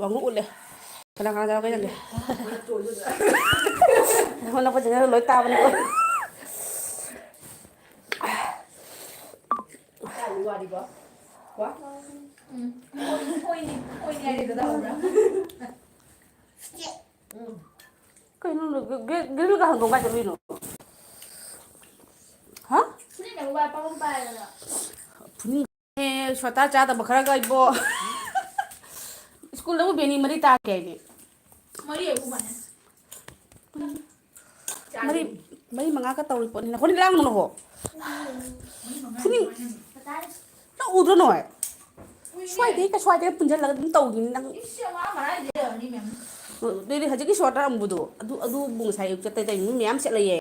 Vắng ngủเลยกำลังเราก็ยังไงคนเราก็จะลอยตาไปเลยQua đi quá. Quá. Ôi nghe thì đâu đó. cái nó cái hàng đồng bay cho mình hả? Ini yang buat apa lah. 분이 쉬었다 자다 뭐 그런 거 이거 스쿨 너무 괜히 머리 따게 Mari aku mana? 머리 망아가 떠올 뻔이나 혼이 랑 놓는 거 분이 nó u đó nổi xoay thế punjal là cũng tàu thì đang đây đi hả chứ cái short ra một đồ adu bung sai cho tay tay mém sẽ lấy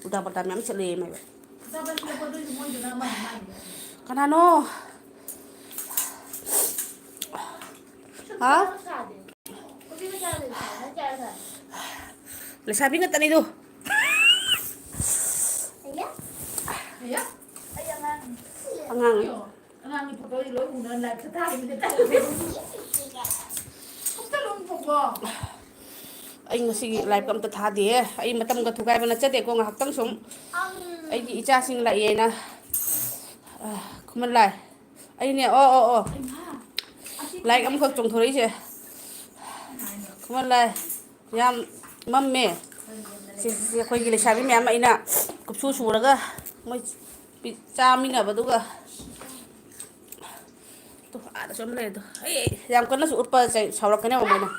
udah pertama mém sẽ lấy mày kan ano hả là sabi nga tani do Ya? angang Angang ni photo lo unan la sa tayo ni tayo. Kung long po. ai ngasi live kam ta tha de ai matam ga thukai bana chate ko ngak tang sum ai gi icha sing la ye na khuman lai ai ne o like am khok chong thori che khuman lai yam mam me si khoi gi le shabi me am ai na kup su su ra ga moi cha mi na ba du ga to ada som le to ai yam kan na su ut pa sai saurak ka ne ma na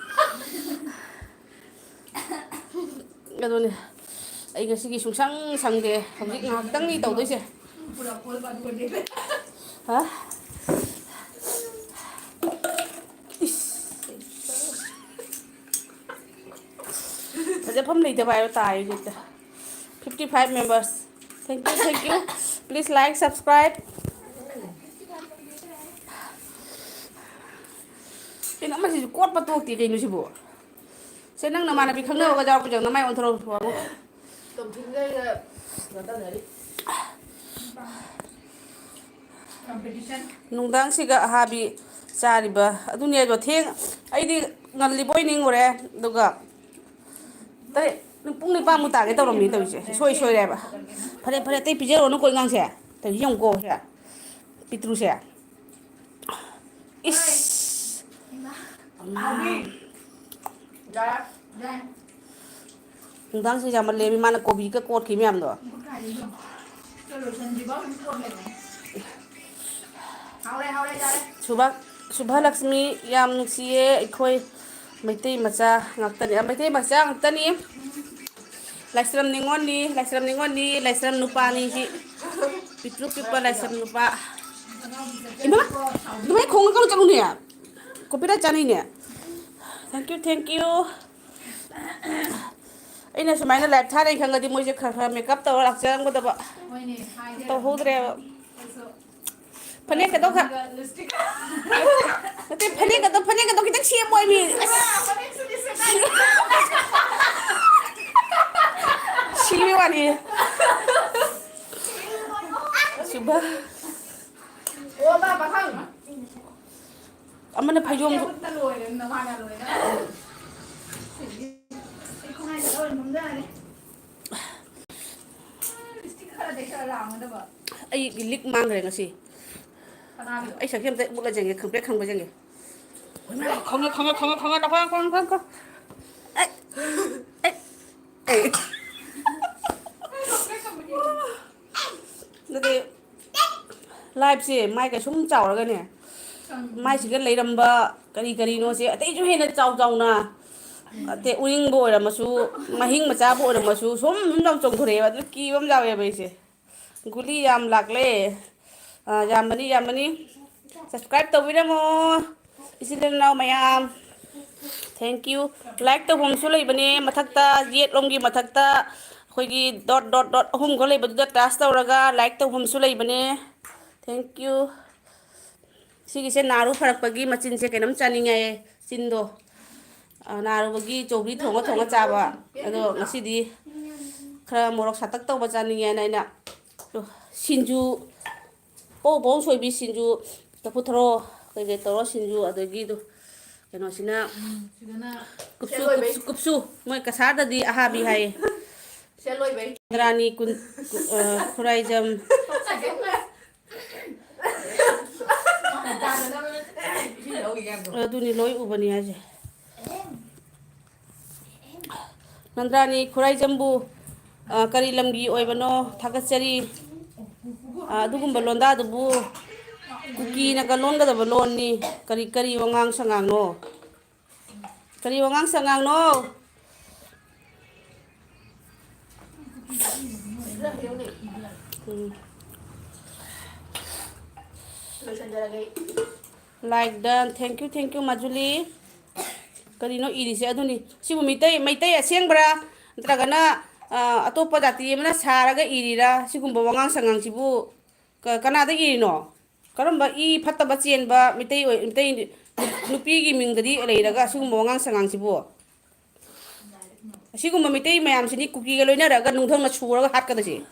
그러더니 이거 시기 숭상 상대 हम직 ngakdang tawdoise hả giờ phẩm này thì bài tài 55 members thank you please like subscribe cái nó mà chỉ quát bắt tuột thì cái nó chỉ bộ sẽ năng mà bị khăng nâu cái dao cái chẳng nó may ổn thôi Tổng chính đây là người ta để đi. Competition. nung dang siga habi chariba adunia do theng ai di ngal li boy ning ore duga tare pung ni pa mu ta ke tawram ni tawise soi re ba phare te pijero no koi ngang se ta yong go se pitru se is Dạ. Dạ. nung dang si jamal le mi mana kobi ka kot ki mi am do Cho rồi sen gì bao nhiêu con này. Hao đây ra đây. subha lakshmi yam siye khoi maitei macha ngaktani maitei macha ngaktani laisram ningoni laisram nupa ni hi pitru pipa laisram nupa ima dumai khong ka chang ni copyright chani ni thank you ina sumaina live thare khanga di moje kha makeup to lakchang ko da ba Ôi nè, hai to hodre phane ka lipstick. Nate phane ka to kitang siya boy mi Silvi wani Subha Ô ba thằng. amana phayom Ta lùi nó hoa là lùi đó. Không ai đâu mình ra đi. Lipstick là để cho làm đó vợ. ai lik mang re ngasi ai sakem te bula jenge khang ba jenge khong da khong ai nade live se mai ka sum chau ra ne mai si ga leiram ba kari no se atei ju he na chau na ate uing bo ra masu mahing macha bo ra masu som dam chong thore ba ki bam jaw ye bai se guli yam lakle yamani subscribe to video mo isidel now mayam thank you like to hom su lei bane mathakta jet lomgi mathakta khoigi dot hom go lei badu task tawraga like to hom su lei bane thank you sigi se naru pharak pagi machin se kenam chani ngai chindo naru bagi chobri thonga chaba ado ngasi di khara morok satak tawba chani ngai na sinju po soi bi sinju ꯇꯐꯨꯊꯔꯣ ꯀꯩꯀꯩ ꯇꯧꯔ ꯁꯤꯡꯖꯨ ꯑꯗꯒꯤꯗꯣ ꯀꯩꯅꯣꯁꯤꯅ Sidana ꯀꯨꯞꯁꯨ Seloy ꯀꯨꯞꯁꯨ ꯀꯨꯞꯁꯨ ꯃꯣꯏ ꯀꯁꯥꯔꯗꯗꯤ ꯑꯍꯥꯕꯤ ꯍꯥꯏꯌꯦ Seloy bay. ꯔꯥꯅꯤ ꯈꯨꯔꯥꯏꯖꯝ ꯑꯗꯨꯅꯤ ꯂꯣꯏ ꯎꯕꯅꯤ ꯍꯥꯏꯁꯦ ꯅꯟꯗ꯭ꯔꯥꯅꯤ ꯈꯨꯔꯥꯏꯖꯝꯕꯨ ꯀꯔꯤ ꯂꯝꯒꯤ ꯑꯣꯏꯕꯅꯣ ꯊꯥꯒꯠꯆꯔꯤ ꯑꯗꯨꯒꯨꯝꯕ ꯂꯣꯟꯗꯥꯗꯨꯕꯨ ꯀꯨꯀꯤꯅꯒ ꯂꯣꯟꯒꯗꯕ ꯂꯣꯟꯅꯤ ꯀꯔꯤ ꯀꯔꯤ ꯋꯥꯉꯥꯡ ꯁꯉꯥꯡꯅꯣ ꯀꯔꯤ ꯋꯥꯉꯥꯡ ꯁꯉꯥꯡꯅꯣ ꯂꯥꯏꯛ ꯗꯟ ꯊꯦꯡꯀ꯭ꯌꯨ ꯃꯥꯖꯨꯂꯤ ꯀꯔꯤꯅꯣ ꯏꯔꯤꯁꯦ ꯑꯗꯨꯅꯤ ꯁꯤꯕꯨ ꯃꯩꯇꯩ ꯑꯁꯦꯡꯕ꯭ꯔꯥ ꯅꯠꯇ꯭ꯔꯒꯅ ꯑꯇꯣꯞꯄ ꯖꯥꯇꯤ ꯑꯃꯅ ꯁꯥꯔꯒ ꯏꯔꯤꯔꯥ ꯁꯤꯒꯨꯝꯕ ꯋꯥꯉꯥꯡ ꯁꯉꯥꯡꯁꯤꯕꯨ ꯀꯅꯥꯗ ꯏꯔꯤꯅꯣ ꯀꯔꯝꯕ ꯏ ꯐꯠꯇꯕ ꯆꯦꯟꯕ ꯃꯩꯇꯩ ꯅꯨꯄꯤꯒꯤ ꯃꯤꯡꯗꯗꯤ ꯂꯩꯔꯒ ꯑꯁꯤꯒꯨꯝꯕ ꯋꯥꯉꯥꯡ ꯁꯉꯥꯡꯁꯤꯕꯨ ꯑꯁꯤꯒꯨꯝꯕ ꯃꯩꯇꯩ ꯃꯌꯥꯝꯁꯤꯗꯤ ꯀꯨꯀꯤꯒ ꯂꯣꯏꯅꯔꯒ ꯅꯨꯡꯊꯪꯅ ꯁꯨꯔꯒ ꯍꯥꯠꯀꯗꯁꯦ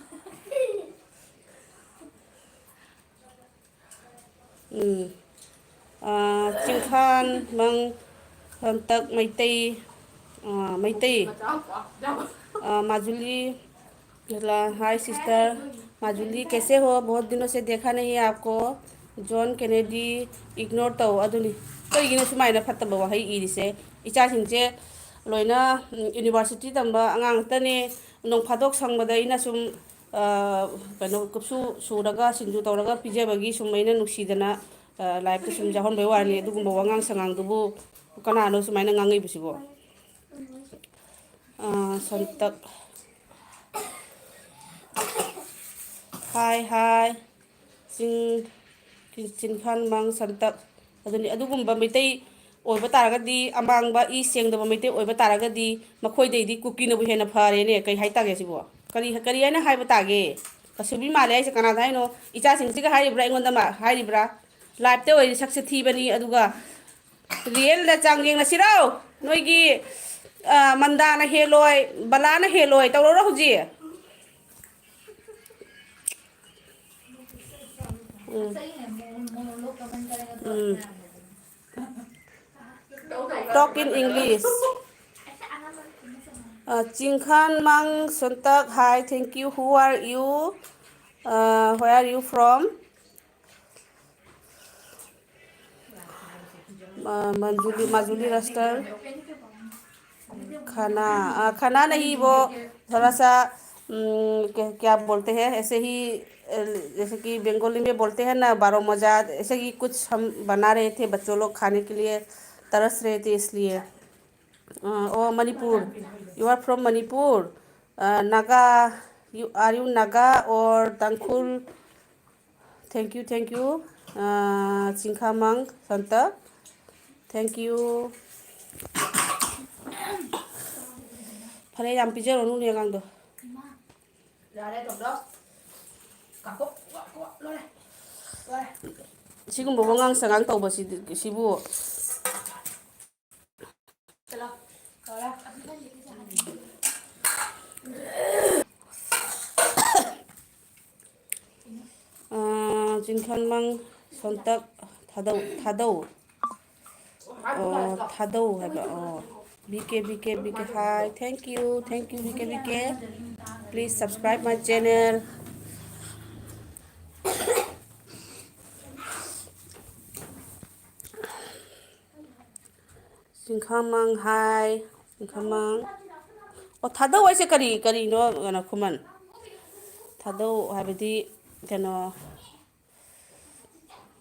ꯆꯤꯡꯈꯥꯟ ꯃꯪ ꯍꯟꯇꯛ ꯃꯩꯇꯩ माजुली हाय सिस्टर माजुली कैसे हो बहुत दिनों से देखा नहीं है आपको जॉन केनेडी इग्नोर तौ अदुनी कईगिनो सुमाइना फत्तबा वहै इरिसे इचासिंचे लोइना यूनिवर्सिटी तंबा अंगांगतने नों फादोक संबदा इना सुम कनो कुपसु सुरगा सिंजु तौरगा पिजेबगी सुमैना नुक्सीदना लाइफ सुम जाहन बै वारनी अदुगुम्बा वांगांग संगांगदुबु कनानो सुमाइना ngangai बिसिबो संतक हाय चिंखान mang संतक अदुनी अदुगुम्बा मितै ओइबा तारगदी अमांगबा इ सेंगदबा मितै ओइबा तारगदी मखोइदैदी कुकीनबु हेना फारेने कै हाइतागे सिबो करी हाइना हाइबा तागे कसुबी माले आइसे कनादा हाइनो इचा सिंगसिगा हाइब्रा इंगोंदा मा हाइब्रा लाइफते ओइ सक्से थीबनी अदुगा रियल दा चांगेंग नसिरो नोइगी मंदाना हेलोय बलाना हेलोय तौरो हुजी टॉक इन इंग्लिश चिंखान मांग संतक hi thank you who are you where are you from Majuli रस्टर खाना नहीं वो थोड़ा सा क्या बोलते हैं ऐसे ही जैसे कि बंगाली में बोलते हैं ना बारो मजाद ऐसे ही कुछ हम बना रहे थे बच्चों लोग खाने के लिए तरस रहे थे इसलिए ओ Manipur you are from Manipur Naga you are you Naga और Tangkhul thank you चिंखामंग Sant thank you फरे याम पिजरो नुने गांगदो सिगुम्बो वंगांग संगांग तौबसी सिबु चिंखानमंग संतक थादौ है बीके हाय थैंक यू बीके please subscribe my channel Chinkhamang hi Chinkhamang ओ थादौ ऐसे करी नो गना खुमन थादौ हाबदी कनो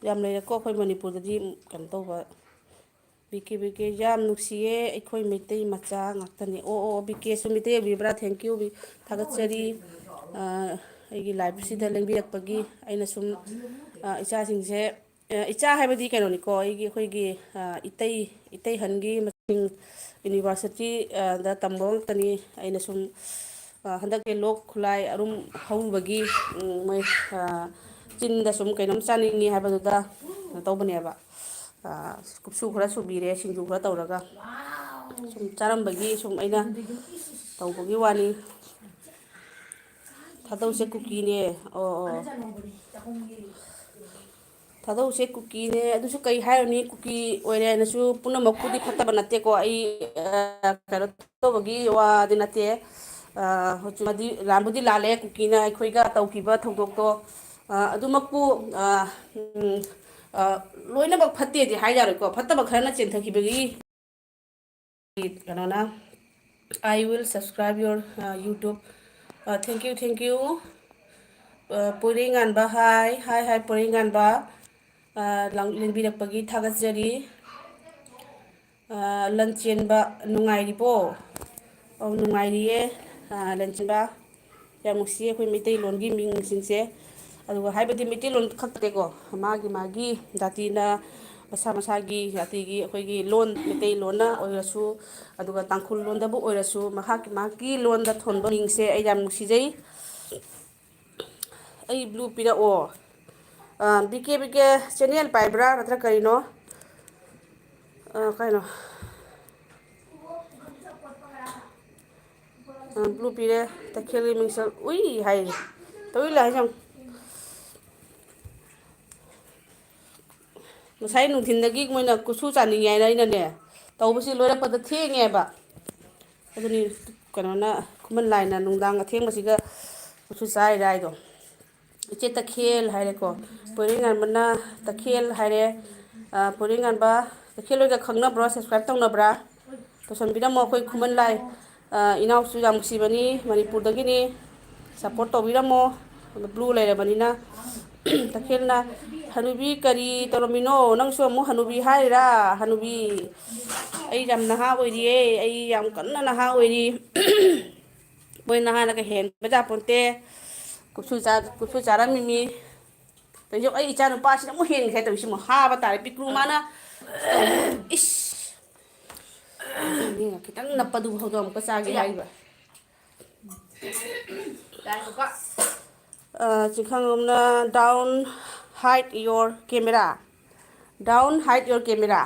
याम लेको अखोय मणिपुरददी कन तौबा बीके याम नुक्सिये अखोय मैतै मचा ngakतनी ओ बीके सुमिते बिब्रा थैंक यू बी थागतचरी अगी लाइफ सिदा लेंबिरकपगी आइना सुम इचा सिंगसे इचा हाबदी कनोनिको अगी अखोयगी इतै हनगी मसिंग यूनिवर्सिटी दा तंबो ngakतनी आइना सुम हंदक लोक खुलाई अरुम हौबगी मै चिंदा सुम कैनोम चानिंगी हाबदुदा तौबनेबा कुपसु खरा सुबीरे सिंजु खरा तौरगा सुम चारंबगी सुम आइना तौबगी वानी थादौसे कुकीने ओ ꯊꯥꯗꯧꯁꯦ ꯀꯨꯀꯤꯅꯦ ꯑꯗꯨꯁꯨ ꯀꯩ ꯍꯥꯏꯔꯨꯅꯤ ꯀꯨꯀꯤ ꯑꯣꯏꯔꯦ ꯍꯥꯏꯅꯁꯨ ꯄꯨꯝꯅꯃꯛꯄꯨꯗꯤ ꯐꯠꯇꯕ ꯅꯠꯇꯦꯀꯣ ꯑꯩ ꯀꯩꯅꯣ ꯇꯧꯕꯒꯤ ꯋꯥꯗꯤ ꯅꯠꯇꯦ ꯍꯧꯖꯤꯛꯃꯗꯤ ꯂꯥꯟꯕꯨꯗꯤ ꯂꯥꯜꯂꯦ ꯀꯨꯀꯤꯅ ꯑꯩꯈꯣꯏꯒ ꯇꯧꯈꯤꯕ ꯊꯧꯗꯣꯛꯇꯣ ꯑꯗꯨꯃꯛꯄꯨ ꯂꯣꯏꯅꯃꯛ ꯐꯠꯇꯦꯗꯤ ꯍꯥꯏ ꯌꯥꯔꯣꯏꯀꯣ ꯐꯠꯇꯕ ꯈꯔꯅ ꯆꯦꯟꯊꯈꯤꯕꯒꯤ ꯀꯩꯅꯣꯅ ꯑꯥꯏ ꯋꯤꯜ ꯁꯕꯁꯀ꯭ꯔꯥꯏꯕ ꯌꯣꯔ ꯌꯨꯇꯨꯕ ꯊꯦꯡꯛ ꯌꯨ ꯄꯣꯏꯔꯩꯉꯥꯟꯕ ꯍꯥꯏ ꯄꯣꯏꯔꯩꯉꯥꯟꯕ ꯂꯦꯡꯕꯤꯔꯛꯄꯒꯤ ꯊꯥꯒꯠꯆꯔꯤ ꯂꯟꯆꯦꯟꯕ ꯅꯨꯡꯉꯥꯏꯔꯤꯕꯣ ꯅꯨꯡꯉꯥꯏꯔꯤꯌꯦ ꯂꯟꯆꯦꯟꯕ ꯌꯥꯝ ꯅꯨꯡꯁꯤꯌꯦ ꯑꯩꯈꯣꯏ ꯃꯩꯇꯩꯂꯣꯟꯒꯤ ꯃꯤꯡꯁꯤꯡꯁꯦ ꯑꯗꯨꯒ ꯍꯥꯏꯕꯗꯤ ꯃꯩꯇꯩꯂꯣꯟ ꯈꯛꯇꯦꯀꯣ ꯃꯥꯒꯤ ꯖꯥꯇꯤꯅ ꯃꯁꯥ ꯃꯁꯥꯒꯤ ꯖꯥꯇꯤꯒꯤ ꯑꯩꯈꯣꯏꯒꯤ ꯂꯣꯟ ꯃꯩꯇꯩꯂꯣꯟꯅ ꯑꯣꯏꯔꯁꯨ ꯑꯗꯨꯒ ꯇꯥꯡꯈꯨꯜ ꯂꯣꯟꯗꯕꯨ ꯑꯣꯏꯔꯁꯨ ꯃꯍꯥꯛꯀꯤ ꯂꯣꯟꯗ ꯊꯣꯟꯕ ꯃꯤꯡꯁꯦ ꯑꯩ ꯌꯥꯝ ꯅꯨꯡꯁꯤꯖꯩ ꯑꯩ ꯕ꯭ꯂꯨ ꯄꯤꯔꯛꯑꯣ ꯕꯤꯀꯦ ꯆꯦꯅꯦꯜ ꯄꯥꯏꯕ꯭ꯔꯥ ꯅꯠꯇ꯭ꯔ ꯀꯔꯤꯅꯣ ꯀꯩꯅꯣ ꯕ꯭ꯂꯨ ꯄꯤꯔꯦ ꯇꯈꯦꯜꯒꯤ ꯃꯤꯡꯁꯜ ꯎꯏ ꯍꯥꯏꯔꯤ ꯇꯧꯏ ꯂꯥꯛ ꯍꯥꯏꯁ ꯉꯁꯥꯏ ꯅꯨꯡꯊꯤꯟꯗꯒꯤ ꯃꯣꯏꯅ ꯀꯨꯠꯁꯨ ꯆꯥꯅꯤꯡꯉꯦ ꯍꯥꯏꯅ ꯑꯩꯅꯅꯦ ꯇꯧꯕꯁꯤ ꯂꯣꯏꯔꯛꯄꯗ ꯊꯦꯡꯉꯦꯕ ꯑꯗꯨꯅꯤ ꯀꯩꯅꯣꯅ ꯈꯨꯃꯟ ꯂꯥꯏꯅ ꯅꯨꯡꯗꯥꯡ ꯑꯊꯦꯡꯕꯁꯤꯒ ꯀꯨꯠꯁꯨ ꯆꯥꯏꯔꯥ ꯍꯥꯏꯗꯣ ꯏꯆꯦ ꯇꯈꯦꯜ ꯍꯥꯏꯔꯦꯀꯣ ꯄꯣꯏꯔꯩꯉꯥꯟꯕꯅ ꯇꯈꯦꯜ ꯍꯥꯏꯔꯦ ꯄꯣꯏꯔꯩꯉꯥꯟꯕ ꯇꯈꯦꯜ ꯍꯣꯏꯒ ꯈꯪꯅꯕ꯭ꯔꯣ ꯁꯞꯁꯀ꯭ꯔꯥꯏꯞ ꯇꯧꯅꯕ꯭ꯔꯥ ꯇꯧꯁꯟꯕꯤꯔꯝꯃꯣ ꯑꯩꯈꯣꯏ ꯈꯨꯃꯟ ꯂꯥꯏ ꯏꯅꯥꯎꯁꯨ ꯌꯥꯝ ꯅꯨꯡꯁꯤꯕꯅꯤ ꯃꯅꯤꯄꯨꯔꯗꯒꯤꯅꯤ ꯁꯞꯄꯣꯔꯠ ꯇꯧꯕꯤꯔꯝꯃꯣ ꯕ꯭ꯂꯨ ꯂꯩꯔꯕꯅꯤꯅ ꯇꯈꯦꯜꯅ ꯍꯅꯨꯕꯤ ꯀꯔꯤ ꯇꯧꯔꯝꯃꯤꯅꯣ ꯅꯪꯁꯨ ꯑꯃꯨꯛ ꯍꯅꯨꯕꯤ ꯍꯥꯏꯔꯤꯔꯥ ꯍꯅꯨꯕꯤ ꯑꯩ ꯌꯥꯝ ꯅꯍꯥ ꯑꯣꯏꯔꯤꯌꯦ ꯑꯩ ꯌꯥꯝ ꯀꯟꯅ ꯅꯍꯥ ꯑꯣꯏꯔꯤ ꯃꯣꯏ ꯅꯍꯥꯟꯅꯒ ꯍꯦꯟꯕꯖꯥꯄꯣꯟꯇꯦ ꯀꯨꯞꯁꯨ ꯆꯥꯔꯝꯃꯤꯃꯤ ꯑꯗꯁꯨ ꯑꯩ ꯏꯆꯥ ꯅꯨꯄꯥꯁꯤꯅ ꯑꯃꯨꯛ ꯍꯦꯟꯒꯦ ꯍꯥꯏ ꯇꯧꯏꯁꯤ ꯑꯃꯨꯛ ꯍꯥꯕ ꯇꯥꯔꯦ ꯄꯤꯛꯇ꯭ꯔꯨ ꯃꯥꯅ ꯏꯁ ꯈꯤꯇꯪ ꯅꯞꯄꯗꯨ ꯐꯥꯎꯗ ꯑꯃꯨꯛꯀ ꯆꯥꯒꯦ ꯍꯥꯏꯔꯤꯕ ꯆꯤꯡꯈꯪꯂꯣꯝꯅ ꯗꯥꯎꯟ ꯍꯥꯏꯠ ꯌꯣꯔ ꯀꯦꯃꯦꯔꯥ ꯗꯥꯎꯟ ꯍꯥꯏꯠ ꯌꯣꯔ ꯀꯦꯃꯦꯔꯥ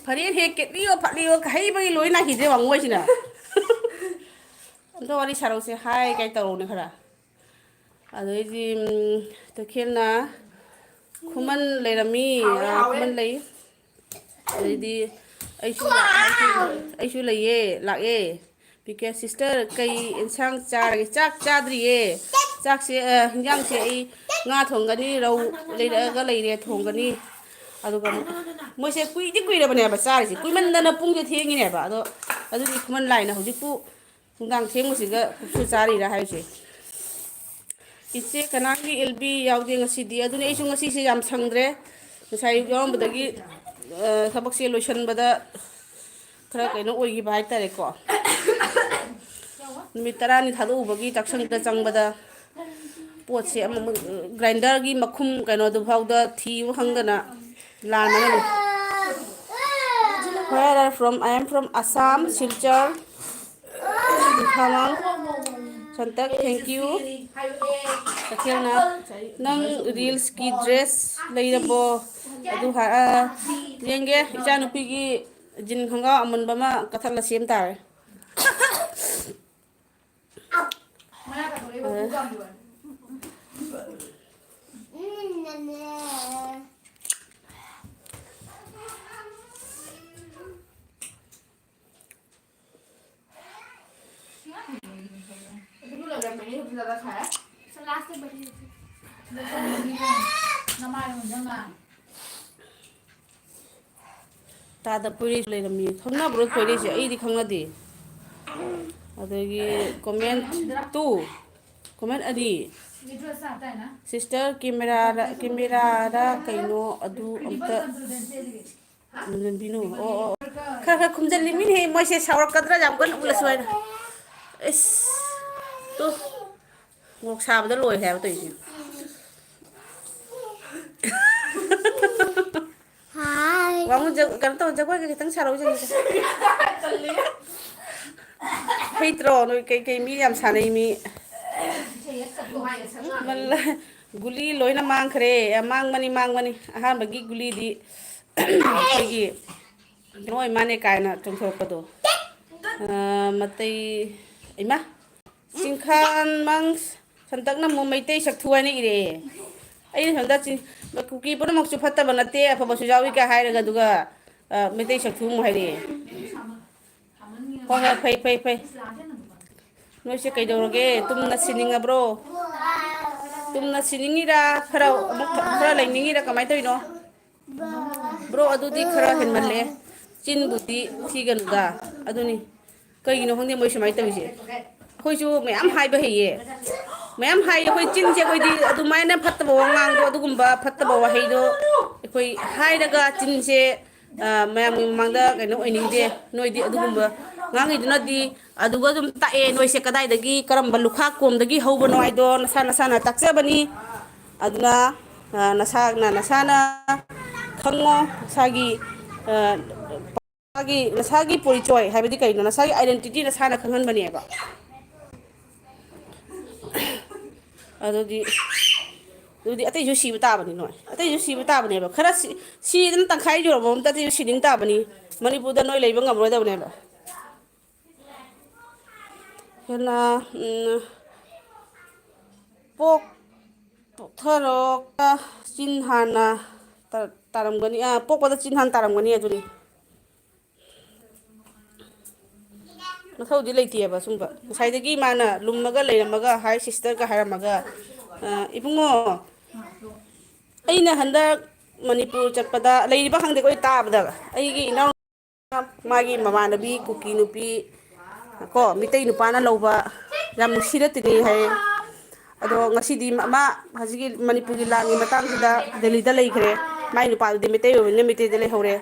ꯐꯔꯦ ꯍꯦꯛ ꯀꯦꯠꯂꯤꯌꯣ ꯐꯠꯂꯤꯌꯣ ꯍꯩꯕꯒꯤ ꯂꯣꯏ ꯅꯥꯈꯤꯗ꯭ꯔꯦ ꯋꯥꯡꯉꯣꯏꯁꯤꯅ ꯑꯝꯇ ꯋꯥꯔꯤ ꯁꯥꯔꯧꯁꯦ ꯍꯥꯏ ꯀꯥꯏ ꯇꯧꯔꯨꯅꯦ ꯈꯔ ꯑꯗꯩꯗꯤ ꯇꯈꯦꯜꯅ ꯈꯨꯃꯟ ꯂꯩꯔꯝꯃꯤ ꯈꯨꯃꯟ ꯂꯩ ꯑꯗꯩꯗꯤ ꯑꯩꯁꯨ ꯂꯩꯌꯦ ꯂꯥꯛꯑꯦ ꯄꯤꯀꯦ ꯁꯤꯁꯇꯔ ꯀꯩ ꯑꯦꯟꯁꯥꯡ ꯆꯥꯔꯒꯦ ꯆꯥꯛ ꯆꯥꯗ꯭ꯔꯤꯌꯦ ꯆꯥꯛꯁꯦ ꯍꯤꯟꯖꯥꯡꯁꯦ ꯑꯩ ꯉꯥ ꯊꯣꯡꯒꯅꯤ ꯔꯧ ꯂꯩꯔꯛꯑꯒ ꯂꯩꯔꯦ ꯊꯣꯡꯒꯅꯤ ꯑꯗꯨꯒ ꯃꯣꯏꯁꯦ ꯀꯨꯏꯗꯤ ꯀꯨꯏꯔꯕꯅꯦꯕ ꯆꯥꯔꯤꯁꯦ ꯀꯨꯏꯃꯟꯗꯅ ꯄꯨꯡꯁꯦ ꯊꯦꯡꯉꯤꯅꯦꯕ ꯑꯗꯣ ꯑꯗꯨꯗꯤ ꯈꯨꯃꯟ ꯂꯥꯏꯅ ꯍꯧꯖꯤꯛꯄꯨ ꯅꯨꯡꯗꯥꯡ ꯊꯦꯡꯕꯁꯤꯒ ꯀꯨꯠꯁꯨ ꯆꯥꯔꯤꯔꯥ ꯍꯥꯏꯁꯦ ꯏꯆꯦ ꯀꯅꯥꯒꯤ ꯑꯦꯜꯕꯤ ꯌꯥꯎꯗꯦ ꯉꯁꯤꯗꯤ ꯑꯗꯨꯅꯤ ꯑꯩꯁꯨ ꯉꯁꯤꯁꯦ ꯌꯥꯝ ꯁꯪꯗ꯭ꯔꯦ ꯉꯁꯥꯏ ꯑꯌꯨꯛ ꯌꯥꯎꯔꯝꯕꯗꯒꯤ ꯊꯕꯛꯁꯦ ꯂꯣꯏꯁꯤꯟꯕꯗ ꯈꯔ ꯀꯩꯅꯣ ꯑꯣꯏꯈꯤꯕ ꯍꯥꯏꯇꯥꯔꯦꯀꯣ ꯅꯨꯃꯤꯠ 10ꯅꯤ ꯊꯥꯗꯣꯛꯎꯕꯒꯤ ꯆꯥꯛꯁꯪꯗ ꯆꯪꯕꯗ ꯄꯣꯠꯁꯦ ꯑꯃꯃꯨꯛ ꯒ꯭ꯔꯥꯏꯟꯗꯔꯒꯤ ꯃꯈꯨꯝ ꯀꯩꯅꯣꯗꯨꯐꯥꯎꯗ ꯊꯤꯕ ꯈꯪꯗꯅ ꯂꯥꯟꯅꯒꯅꯤ Where are from? I am from Assam, Silchar, Khamang. Santak, thank you. Tաքꯦꯜꯅ ꯅꯪ ꯔꯤꯜꯁꯀꯤ ꯗ꯭ꯔꯦꯁ ꯂꯩꯔꯕꯣ ꯑꯗꯨ ꯌꯦꯡꯒꯦ ꯏꯆꯥꯅꯨꯄꯤꯒꯤ ꯖꯤꯟ ꯈꯣꯡꯒ꯭ꯔꯥꯎ ꯑꯃꯨꯟꯕ ꯑꯃ ꯀꯛꯊꯠꯂ ꯁꯦꯝ ꯇꯥꯔꯦ ꯇꯥꯗ ꯄꯣꯏꯔꯩꯁꯨ ꯂꯩꯔꯝꯃꯤ ꯈꯪꯅꯕ꯭ꯔꯣ ꯄꯣꯏꯔꯩꯁꯦ ꯑꯩꯗꯤ ꯈꯪꯅꯗꯦ ꯑꯗꯒꯤ ꯀꯣꯃꯦꯟ 2 ꯀꯣꯃꯦꯟ ꯑꯅꯤ ꯁꯤꯁꯇꯔ ꯀꯦꯃꯦꯔꯥꯗ ꯀꯩꯅꯣ ꯑꯗꯨ ꯑꯝꯇ ꯃꯨꯟꯍꯟꯕꯤꯅꯨ ꯑꯣ ꯈꯔ ꯈꯨꯝꯖꯤꯜꯂꯤꯃꯤꯅꯦꯍꯦ ꯃꯣꯏꯁꯦ ꯁꯥꯎꯔꯛꯀꯗ꯭ꯔꯥ ꯌꯥꯝ ꯀꯟꯅ ꯎꯠꯂꯁꯨ ꯍꯥꯏꯅ ꯏꯁ ꯇꯨ ꯃꯣꯔꯣꯛ ꯁꯥꯕꯗ ꯂꯣꯏꯔꯦ ꯍꯥꯏꯕ ꯇꯧꯔꯤꯁꯦ ꯋꯥꯉꯨ ꯀꯩꯅꯣ ꯇꯧ ꯖꯒꯣꯏꯒ ꯈꯤꯇꯪ ꯁꯥꯔꯛꯎ ꯍꯩꯇ꯭ꯔꯣ ꯅꯣꯏ ꯀꯩꯀꯩ ꯃꯤ ꯌꯥꯝ ꯁꯥꯟꯅꯩ ꯃꯤ ꯒꯨꯂꯤ ꯂꯣꯏꯅ ꯃꯥꯡꯈ꯭ꯔꯦ ꯃꯥꯡꯕꯅꯤ ꯑꯍꯥꯟꯕꯒꯤ ꯒꯨꯂꯤꯗꯤ ꯑꯩꯈꯣꯏꯒꯤ ꯀꯩꯅꯣ ꯑꯣꯏ ꯃꯥꯅꯦ ꯀꯥꯏꯅ ꯆꯣꯡꯊꯣꯔꯛꯄꯗꯣ ꯃꯇꯩ ꯏꯃꯥ ꯆꯤꯡꯈꯥꯟ ꯃꯪ ꯁꯟꯇꯛꯅ ꯑꯃꯨꯛ ꯃꯩꯇꯩ ꯁꯛꯊꯨ ꯍꯥꯏꯅ ꯏꯔꯛꯑꯦ ꯑꯩꯅ ꯁꯣꯝꯗ ꯀꯨꯀꯤ ꯄꯨꯝꯅꯃꯛꯁꯨ ꯐꯠꯇꯕ ꯅꯠꯇꯦ ꯑꯐꯕꯁꯨ ꯌꯥꯎꯏ ꯀꯥꯏ ꯍꯥꯏꯔꯒ ꯑꯗꯨꯒ ꯃꯩꯇꯩ ꯁꯛꯊꯨ ꯑꯃꯨꯛ ꯍꯥꯏꯔꯛꯑꯦ ꯍꯣꯏ ꯍꯣꯏ ꯐꯩ ꯐꯩ ꯐꯩ ꯅꯣꯏꯁꯦ ꯀꯩꯗꯧꯔꯒꯦ ꯇꯨꯝꯅ ꯁꯤꯅꯤꯡꯉꯕ꯭ꯔꯣ ꯇꯨꯝꯅ ꯁꯤꯅꯤꯡꯉꯤꯔꯥ ꯈꯔ ꯑꯃꯨꯛ ꯈꯔ ꯂꯩꯅꯤꯡꯉꯤꯔꯥ ꯀꯃꯥꯏꯅ ꯇꯧꯔꯤꯅꯣ ꯕ꯭ꯔꯣ ꯑꯗꯨꯗꯤ ꯈꯔ ꯍꯦꯟꯃꯜꯂꯦ ꯆꯤꯟꯕꯨꯗꯤ ꯊꯤꯒꯅꯨꯗ ꯑꯗꯨꯅꯤ ꯀꯩꯒꯤꯅꯣ ꯈꯪꯗꯦ ꯃꯣꯏ ꯁꯨꯃꯥꯏꯅ ꯇꯧꯔꯤꯁꯦ ꯑꯩꯈꯣꯏꯁꯨ ꯃꯌꯥꯝ ꯍꯥꯏꯕ ꯍꯩꯌꯦ ꯃꯌꯥꯝ ꯍꯥꯏ ꯑꯩꯈꯣꯏ ꯆꯤꯟꯁꯦ ꯑꯩꯈꯣꯏꯗꯤ ꯑꯗꯨꯃꯥꯏꯅ ꯐꯠꯇꯕ ꯋꯥꯉꯥꯡꯗꯣ ꯑꯗꯨꯒꯨꯝꯕ ꯐꯠꯇꯕ ꯋꯥꯍꯩꯗꯣ ꯑꯩꯈꯣꯏ ꯍꯥꯏꯔꯒ ꯆꯤꯟꯁꯦ ꯃꯌꯥꯝꯒꯤ ꯃꯃꯥꯡꯗ ꯀꯩꯅꯣ ꯑꯣꯏꯅꯤꯡꯗꯦ ꯅꯣꯏꯗꯤ ꯑꯗꯨꯒꯨꯝꯕ ꯉꯥꯡꯉꯤꯗꯨꯅꯗꯤ ꯑꯗꯨꯒ ꯑꯗꯨꯝ ꯇꯥꯛꯑꯦ ꯅꯣꯏꯁꯦ ꯀꯗꯥꯏꯗꯒꯤ ꯀꯔꯝꯕ ꯂꯨꯈꯥꯛ ꯀꯣꯝꯗꯒꯤ ꯍꯧꯕꯅꯣ ꯍꯥꯏꯗꯣ ꯅꯁꯥ ꯅꯁꯥꯅ ꯇꯥꯛꯆꯕꯅꯤ ꯑꯗꯨꯅ ꯅꯁꯥꯅ ꯈꯪꯉꯣ ꯅꯁꯥꯒꯤ ꯄꯣꯔꯤꯆꯣꯏ ꯍꯥꯏꯕꯗꯤ ꯀꯩꯅꯣ ꯅꯁꯥꯒꯤ ꯑꯥꯏꯗꯦꯟꯇꯤꯇꯤ ꯅꯁꯥꯅ ꯈꯪꯍꯟꯕꯅꯦꯕ ꯑꯗꯨꯗꯤ ꯑꯇꯩꯁꯨ ꯁꯤꯕ ꯇꯥꯕꯅꯤ ꯅꯣꯏ ꯑꯇꯩꯁꯨ ꯁꯤꯕ ꯇꯥꯕꯅꯦꯕ ꯈꯔ ꯁꯤꯗꯅ ꯇꯪꯈꯥꯏ ꯌꯧꯔꯕ ꯑꯝꯇ ꯑꯇꯩꯁꯨ ꯁꯤꯅꯤꯡ ꯇꯥꯕꯅꯤ ꯃꯅꯤꯄꯨꯔꯗ ꯅꯣꯏ ꯂꯩꯕ ꯉꯝꯃꯔꯣꯏꯗꯕꯅꯦꯕ ꯍꯦꯟꯅ ꯄꯣꯛꯊꯔꯛꯒ ꯆꯤꯟ ꯍꯥꯟꯅ ꯇꯥꯔꯝꯒꯅꯤ ꯄꯣꯛꯄꯗ ꯆꯤꯟ ꯍꯥꯟꯅ ꯇꯥꯔꯝꯒꯅꯤ ꯑꯗꯨꯅꯤ ꯃꯊꯧꯗꯤ ꯂꯩꯇꯦꯕ ꯁꯨꯝꯕ ꯉꯁꯥꯏꯗꯒꯤ ꯃꯥꯅ ꯂꯨꯝꯃꯒ ꯂꯩꯔꯝꯃꯒ ꯍꯥꯏ ꯁꯤꯁꯇꯔꯒ ꯍꯥꯏꯔꯝꯃꯒ ꯏꯕꯨꯡꯉꯣ ꯑꯩꯅ ꯍꯟꯗꯛ ꯃꯅꯤꯄꯨꯔ ꯆꯠꯄꯗ ꯂꯩꯔꯤꯕ ꯈꯪꯗꯦꯀꯣ ꯑꯩ ꯇꯥꯕꯗ ꯑꯩꯒꯤ ꯏꯅꯥꯎ ꯃꯥꯒꯤ ꯃꯃꯥꯟꯅꯕꯤ ꯀꯨꯀꯤ ꯅꯨꯄꯤ ꯀꯣ ꯃꯤꯇꯩ ꯅꯨꯄꯥꯅ ꯂꯧꯕ ꯌꯥꯝ ꯅꯨꯡꯁꯤꯅ ꯇꯤꯟꯅꯩ ꯍꯥꯏꯌꯦ ꯑꯗꯣ ꯉꯁꯤꯗꯤ ꯃꯥ ꯍꯧꯖꯤꯛꯀꯤ ꯃꯅꯤꯄꯨꯔꯒꯤ ꯂꯥꯟꯒꯤ ꯃꯇꯥꯡꯁꯤꯗ ꯗꯦꯜꯂꯤꯗ ꯂꯩꯈ꯭ꯔꯦ ꯃꯥꯏ ꯅꯨꯄꯥꯗꯨꯗꯤ ꯃꯩꯇꯩ ꯑꯣꯏꯕꯅꯤꯅ ꯃꯩꯇꯩꯗ ꯂꯩꯍꯧꯔꯦ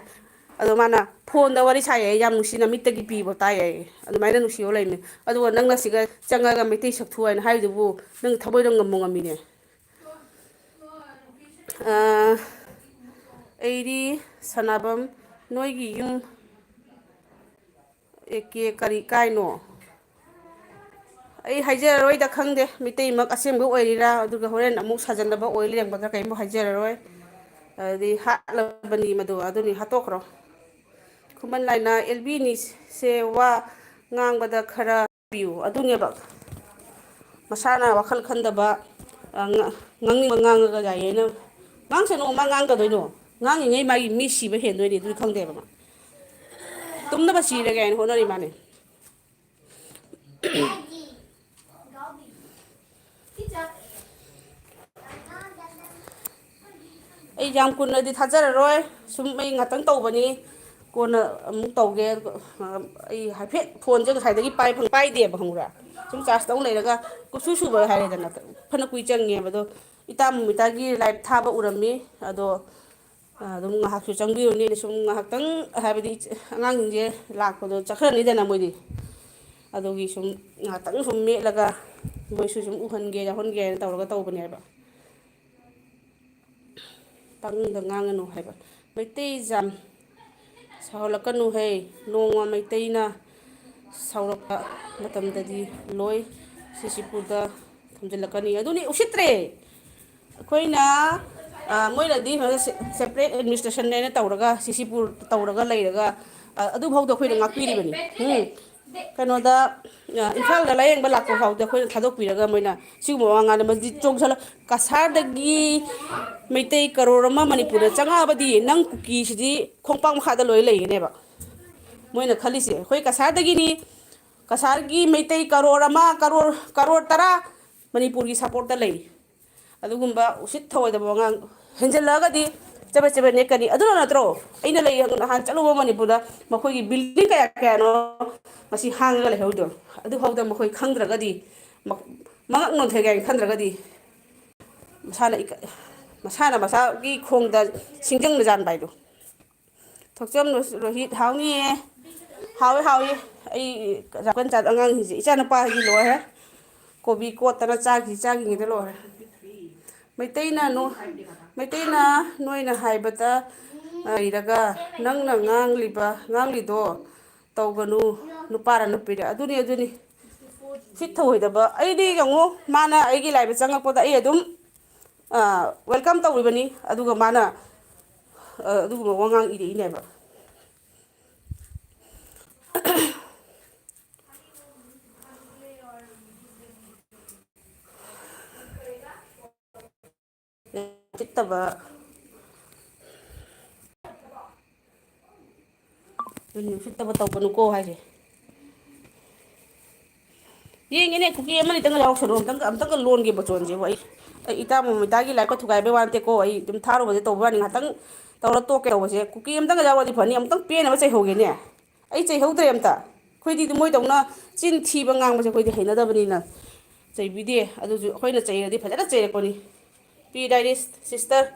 ꯑꯗꯣ ꯃꯥꯅ ꯐꯣꯟꯗ ꯋꯥꯔꯤ ꯁꯥꯏꯌꯦ ꯌꯥꯝ ꯅꯨꯡꯁꯤꯅ ꯃꯤꯠꯇꯒꯤ ꯄꯤꯕꯣ ꯇꯥꯏꯌꯦ ꯑꯗꯨꯃꯥꯏꯅ ꯅꯨꯡꯁꯤꯕ ꯂꯩꯕꯅꯦ ꯑꯗꯨꯒ ꯅꯪꯅ ꯁꯤꯒ ꯆꯪꯉꯒ ꯃꯩꯇꯩ ꯁꯛꯊꯨ ꯍꯥꯏꯅ ꯍꯥꯏꯔꯤꯗꯨꯕꯨ ꯅꯪ ꯊꯃꯣꯏꯗ ꯉꯝꯃꯨ ꯉꯝꯃꯤꯅꯦ ꯑꯩꯗꯤ ꯁꯥꯟꯅꯐꯝ ꯅꯣꯏꯒꯤ ꯌꯨꯝ ꯑꯦꯀꯦ ꯀꯔꯤ ꯀꯥꯏꯅꯣ ꯑꯩ ꯍꯥꯏꯖꯔꯔꯣꯏꯗ ꯈꯪꯗꯦ ꯃꯩꯇꯩꯃꯛ ꯑꯁꯦꯡꯕ ꯑꯣꯏꯔꯤꯔꯥ ꯑꯗꯨꯒ ꯍꯣꯔꯦꯟ ꯑꯃꯨꯛ ꯁꯥꯖꯟꯅꯕ ꯑꯣꯏ ꯂꯩꯔꯝꯒꯗ꯭ꯔꯥ ꯀꯔꯤꯃꯨꯛ ꯍꯥꯏꯖꯔꯔꯣꯏ ꯑꯗꯨꯗꯤ ꯍꯥꯠꯂꯕꯅꯤ ꯃꯗꯣ ꯑꯗꯨꯅꯤ ꯍꯥꯠꯇꯣꯛꯈ꯭ꯔꯣ ꯈꯨꯃꯟ ꯂꯥꯏꯅꯥ ꯑꯦꯜꯕꯤꯅꯤꯁꯦ ꯋꯥ ꯉꯥꯡꯕꯗ ꯈꯔ ꯄꯤꯌꯨ ꯑꯗꯨꯅꯦꯕ ꯃꯁꯥꯅ ꯋꯥꯈꯜ ꯈꯟꯗꯕ ꯉꯥꯡꯅꯤꯡꯕ ꯉꯥꯡꯉꯒ ꯌꯥꯏꯌꯦꯅ ꯉꯥꯡꯁꯅꯨ ꯃꯥ ꯉꯥꯡꯒꯗꯣꯏꯅꯣ ꯉꯥꯡꯉꯤꯉꯩ ꯃꯥꯒꯤ ꯃꯤ ꯁꯤꯕ ꯍꯦꯟꯗꯣꯏꯅꯤ ꯑꯗꯨꯗꯤ ꯈꯪꯗꯦꯕ ꯃꯥ ꯇꯨꯝꯅꯕ ꯁꯤꯔꯒꯦ ꯍꯥꯏꯅ ꯍꯣꯠꯅꯔꯤ ꯃꯥꯅꯦ ꯑꯩ ꯌꯥꯝ ꯀꯨꯟꯅꯗꯤ ꯊꯥꯖꯔꯔꯣꯏ ꯁꯨꯝ ꯑꯩ ꯉꯥꯛꯇꯪ ꯇꯧꯕꯅꯤ ꯀꯣꯟꯅ ꯑꯃꯨꯛ ꯇꯧꯒꯦ ꯑꯩ ꯍꯥꯏꯐꯦꯠ ꯐꯣꯟꯁꯦ ꯉꯁꯥꯏꯗꯒꯤ ꯄꯥꯏꯗꯦꯕ ꯈꯪꯕ꯭ꯔꯥ ꯁꯨꯝ ꯆꯥꯔꯖ ꯇꯧ ꯂꯩꯔꯒ ꯀꯨꯞꯁꯨ ꯁꯨꯕ ꯍꯥꯏꯔꯦꯗꯅ ꯐꯅ ꯀꯨꯏ ꯆꯪꯉꯦꯕ ꯑꯗꯣ ꯏꯇꯥ ꯃꯨꯃꯤꯇꯥꯒꯤ ꯂꯥꯏꯚ ꯊꯥꯕ ꯎꯔꯝꯃꯤ ꯑꯗꯣ ꯑꯗꯨꯝ ꯉꯥꯏꯍꯥꯛꯁꯨ ꯆꯪꯕꯤꯔꯨꯅꯤ ꯁꯨꯝ ꯉꯥꯏꯍꯥꯛꯇꯪ ꯍꯥꯏꯕꯗꯤ ꯑꯉꯥꯡꯁꯤꯡꯁꯦ ꯂꯥꯛꯄꯗꯣ ꯆꯠꯈ꯭ꯔꯅꯤꯗꯅ ꯃꯣꯏꯗꯤ ꯑꯗꯨꯒꯤ ꯁꯨꯝ ꯉꯥꯏꯍꯥꯛꯇꯪ ꯁꯨꯝ ꯃꯦꯠꯂꯒ ꯃꯣꯏꯁꯨ ꯁꯨꯝ ꯎꯍꯟꯒꯦ ꯌꯥꯎꯍꯟꯒꯦꯅ ꯇꯧꯔꯒ ꯇꯧꯕꯅꯦꯕ ꯄꯪꯉꯗ ꯉꯥꯡꯉꯅꯨ ꯍꯥꯏꯕ ꯃꯩꯇꯩꯖꯥꯝ ꯁꯥꯎꯍꯜꯂꯛꯀꯅꯨꯍꯩ ꯅꯣꯡꯃ ꯃꯩꯇꯩꯅ ꯁꯥꯎꯔꯛꯄ ꯃꯇꯝꯗꯗꯤ ꯂꯣꯏ ꯁꯤꯁꯤꯄꯨꯔꯗ ꯊꯝꯖꯤꯜꯂꯛꯀꯅꯤ ꯑꯗꯨꯅꯤ ꯎꯁꯤꯠꯇ꯭ꯔꯦ ꯑꯩꯈꯣꯏꯅ ꯃꯣꯏꯅꯗꯤ ꯁꯦꯄꯔꯦꯠ ꯑꯦꯗꯃꯤꯅꯤꯁꯇ꯭ꯔꯦꯁꯟꯅꯦꯅ ꯇꯧꯔꯒ ꯁꯤꯁꯤꯄꯨꯔ ꯇꯧꯔꯒ ꯂꯩꯔꯒ ꯑꯗꯨꯐꯥꯎꯗ ꯑꯩꯈꯣꯏꯅ ꯉꯥꯛꯄꯤꯔꯤꯕꯅꯤ ꯀꯩꯅꯣꯗ ꯏꯝꯐꯥꯜꯗ ꯂꯥꯏꯌꯦꯡꯕ ꯂꯥꯛꯄ ꯐꯥꯎꯗ ꯑꯩꯈꯣꯏꯅ ꯊꯥꯗꯣꯛꯄꯤꯔꯒ ꯃꯣꯏꯅ ꯁꯤꯒꯨꯝꯕ ꯋꯥꯉꯥꯡꯗ ꯃꯁꯤ ꯆꯣꯡꯁꯜꯂ ꯀꯁꯥꯔꯗꯒꯤ ꯃꯩꯇꯩ ꯀꯔꯣꯔ ꯑꯃ ꯃꯅꯤꯄꯨꯔꯗ ꯆꯪꯉꯛꯑꯕꯗꯤ ꯅꯪ ꯀꯨꯀꯤꯁꯤꯗꯤ ꯈꯣꯡꯄꯥꯛ ꯃꯈꯥꯗ ꯂꯣꯏ ꯂꯩꯒꯅꯦꯕ ꯃꯣꯏꯅ ꯈꯜꯂꯤꯁꯦ ꯑꯩꯈꯣꯏ ꯀꯁꯥꯔꯗꯒꯤꯅꯤ ꯀꯁꯥꯔꯒꯤ ꯃꯩꯇꯩ ꯀꯔꯣꯔ ꯑꯃ ꯀꯔꯣꯔ ꯇꯔꯥ ꯃꯅꯤꯄꯨꯔꯒꯤ ꯁꯞꯄꯣꯔꯠꯇ ꯂꯩ ꯑꯗꯨꯒꯨꯝꯕ ꯎꯁꯤꯠ ꯊꯑꯣꯏꯗꯕ ꯋꯥꯉꯥꯡ ꯍꯦꯟꯖꯜꯂꯛꯑꯒꯗꯤ ꯆꯕꯦꯠ ꯆꯕꯦꯠ ꯅꯦꯛꯀꯅꯤ ꯑꯗꯨꯅ ꯅꯠꯇ꯭ꯔꯣ ꯑꯩꯅ ꯂꯩ ꯅꯍꯥꯟ ꯆꯠꯂꯨꯕ ꯃꯅꯤꯄꯨꯔꯗ ꯃꯈꯣꯏꯒꯤ ꯕꯤꯜꯗꯤꯡ ꯀꯌꯥ ꯀꯌꯥꯅꯣ ꯃꯁꯤ ꯍꯥꯡꯉꯒ ꯂꯩꯍꯧꯗꯣ ꯑꯗꯨꯐꯥꯎꯗ ꯃꯈꯣꯏ ꯈꯪꯗ꯭ꯔꯒꯗꯤ ꯃꯉꯛ ꯅꯣꯟꯊꯩꯒꯦ ꯍꯥꯏꯅ ꯈꯟꯗ꯭ꯔꯒꯗꯤ ꯃꯁꯥꯅ ꯃꯁꯥꯒꯤ ꯈꯣꯡꯗ ꯁꯤꯡꯖꯪꯅ ꯌꯥꯟꯕ ꯍꯥꯏꯗꯣ ꯊꯣꯛꯆꯝ ꯔꯣꯍꯤꯠ ꯍꯥꯎꯅꯤꯌꯦ ꯍꯥꯎꯋꯦ ꯍꯥꯎꯏ ꯑꯩ ꯆꯥꯛꯀꯟ ꯆꯥꯠ ꯑꯉꯥꯡꯁꯤꯡꯁꯦ ꯏꯆꯥ ꯅꯨꯄꯥꯁꯤ ꯂꯣꯏꯔꯦ ꯀꯣꯕꯤ ꯀꯣꯠꯇꯅ ꯆꯥꯈꯤꯉꯩꯗ ꯂꯣꯏꯔꯦ ꯃꯩꯇꯩꯅ ꯅꯣꯏꯅ ꯍꯥꯏꯕꯗ ꯏꯔꯒ ꯅꯪꯅ ꯉꯥꯡꯂꯤꯗꯣ ꯇꯧꯒꯅꯨ ꯅꯨꯄꯥꯔ ꯅꯨꯄꯤꯔ ꯑꯗꯨꯅꯤ ꯁꯤꯠ ꯊꯧꯑꯣꯏꯗꯕ ꯑꯩꯗꯤ ꯌꯦꯡꯉꯣ ꯃꯥꯅ ꯑꯩꯒꯤ ꯂꯥꯏꯕ ꯆꯪꯉꯛꯄꯗ ꯑꯩ ꯑꯗꯨꯝ ꯋꯦꯜꯀꯝ ꯇꯧꯔꯤꯕꯅꯤ ꯑꯗꯨꯒ ꯃꯥꯅ ꯑꯗꯨꯒꯨꯝꯕ ꯋꯥꯉꯥꯡ ꯏꯔꯛꯏꯅꯦꯕ ꯐꯤꯠꯇꯕ ꯑꯗꯨꯅꯤ ꯐꯤꯠꯇꯕ ꯇꯧꯒꯅꯨꯀꯣ ꯍꯥꯏꯁꯦ ꯌꯦꯡꯉꯦꯅꯦ ꯀꯨꯀꯤ ꯑꯃꯅꯤꯇꯪꯒ ꯌꯥꯎꯁꯅꯨ ꯑꯝꯇꯪꯒ ꯂꯣꯟꯒꯦ ꯕꯆꯣꯟꯁꯤꯕꯨ ꯑꯩ ꯏꯇꯥ ꯃꯣꯃꯤꯇꯥꯒꯤ ꯂꯥꯏꯔꯤꯛꯀ ꯊꯨꯒꯥꯏꯕꯩ ꯋꯥ ꯅꯠꯇꯦꯀꯣ ꯑꯩ ꯑꯗꯨꯝ ꯊꯥꯔꯨꯕꯁꯦ ꯇꯧꯕ ꯋꯥꯅꯤ ꯉꯥꯛꯇꯪ ꯇꯧꯔ ꯇꯣꯛꯀꯦ ꯇꯧꯕꯁꯦ ꯀꯨꯀꯤ ꯑꯃꯇꯪꯒ ꯌꯥꯎꯔꯗꯤ ꯐꯅꯤ ꯑꯃꯨꯛꯇꯪ ꯄꯦꯟꯅꯕ ꯆꯩꯍꯧꯒꯦꯅꯦ ꯑꯩ ꯆꯩꯍꯧꯗ꯭ꯔꯦ ꯑꯝꯇ ꯑꯩꯈꯣꯏꯗꯤ ꯃꯣꯏꯗꯧꯅ ꯆꯤꯟ ꯊꯤꯕ ꯉꯥꯡꯕꯁꯦ ꯑꯩꯈꯣꯏꯗꯤ ꯍꯩꯅꯗꯕꯅꯤꯅ ꯆꯩꯕꯤꯗꯦ ꯑꯗꯨꯁꯨ ꯑꯩꯈꯣꯏꯅ ꯆꯩꯔꯗꯤ ꯐꯖꯅ ꯆꯩꯔꯛꯄꯅꯤ ꯄꯤ ꯗꯥꯏꯔꯤꯁ ꯁꯤꯁꯇꯔ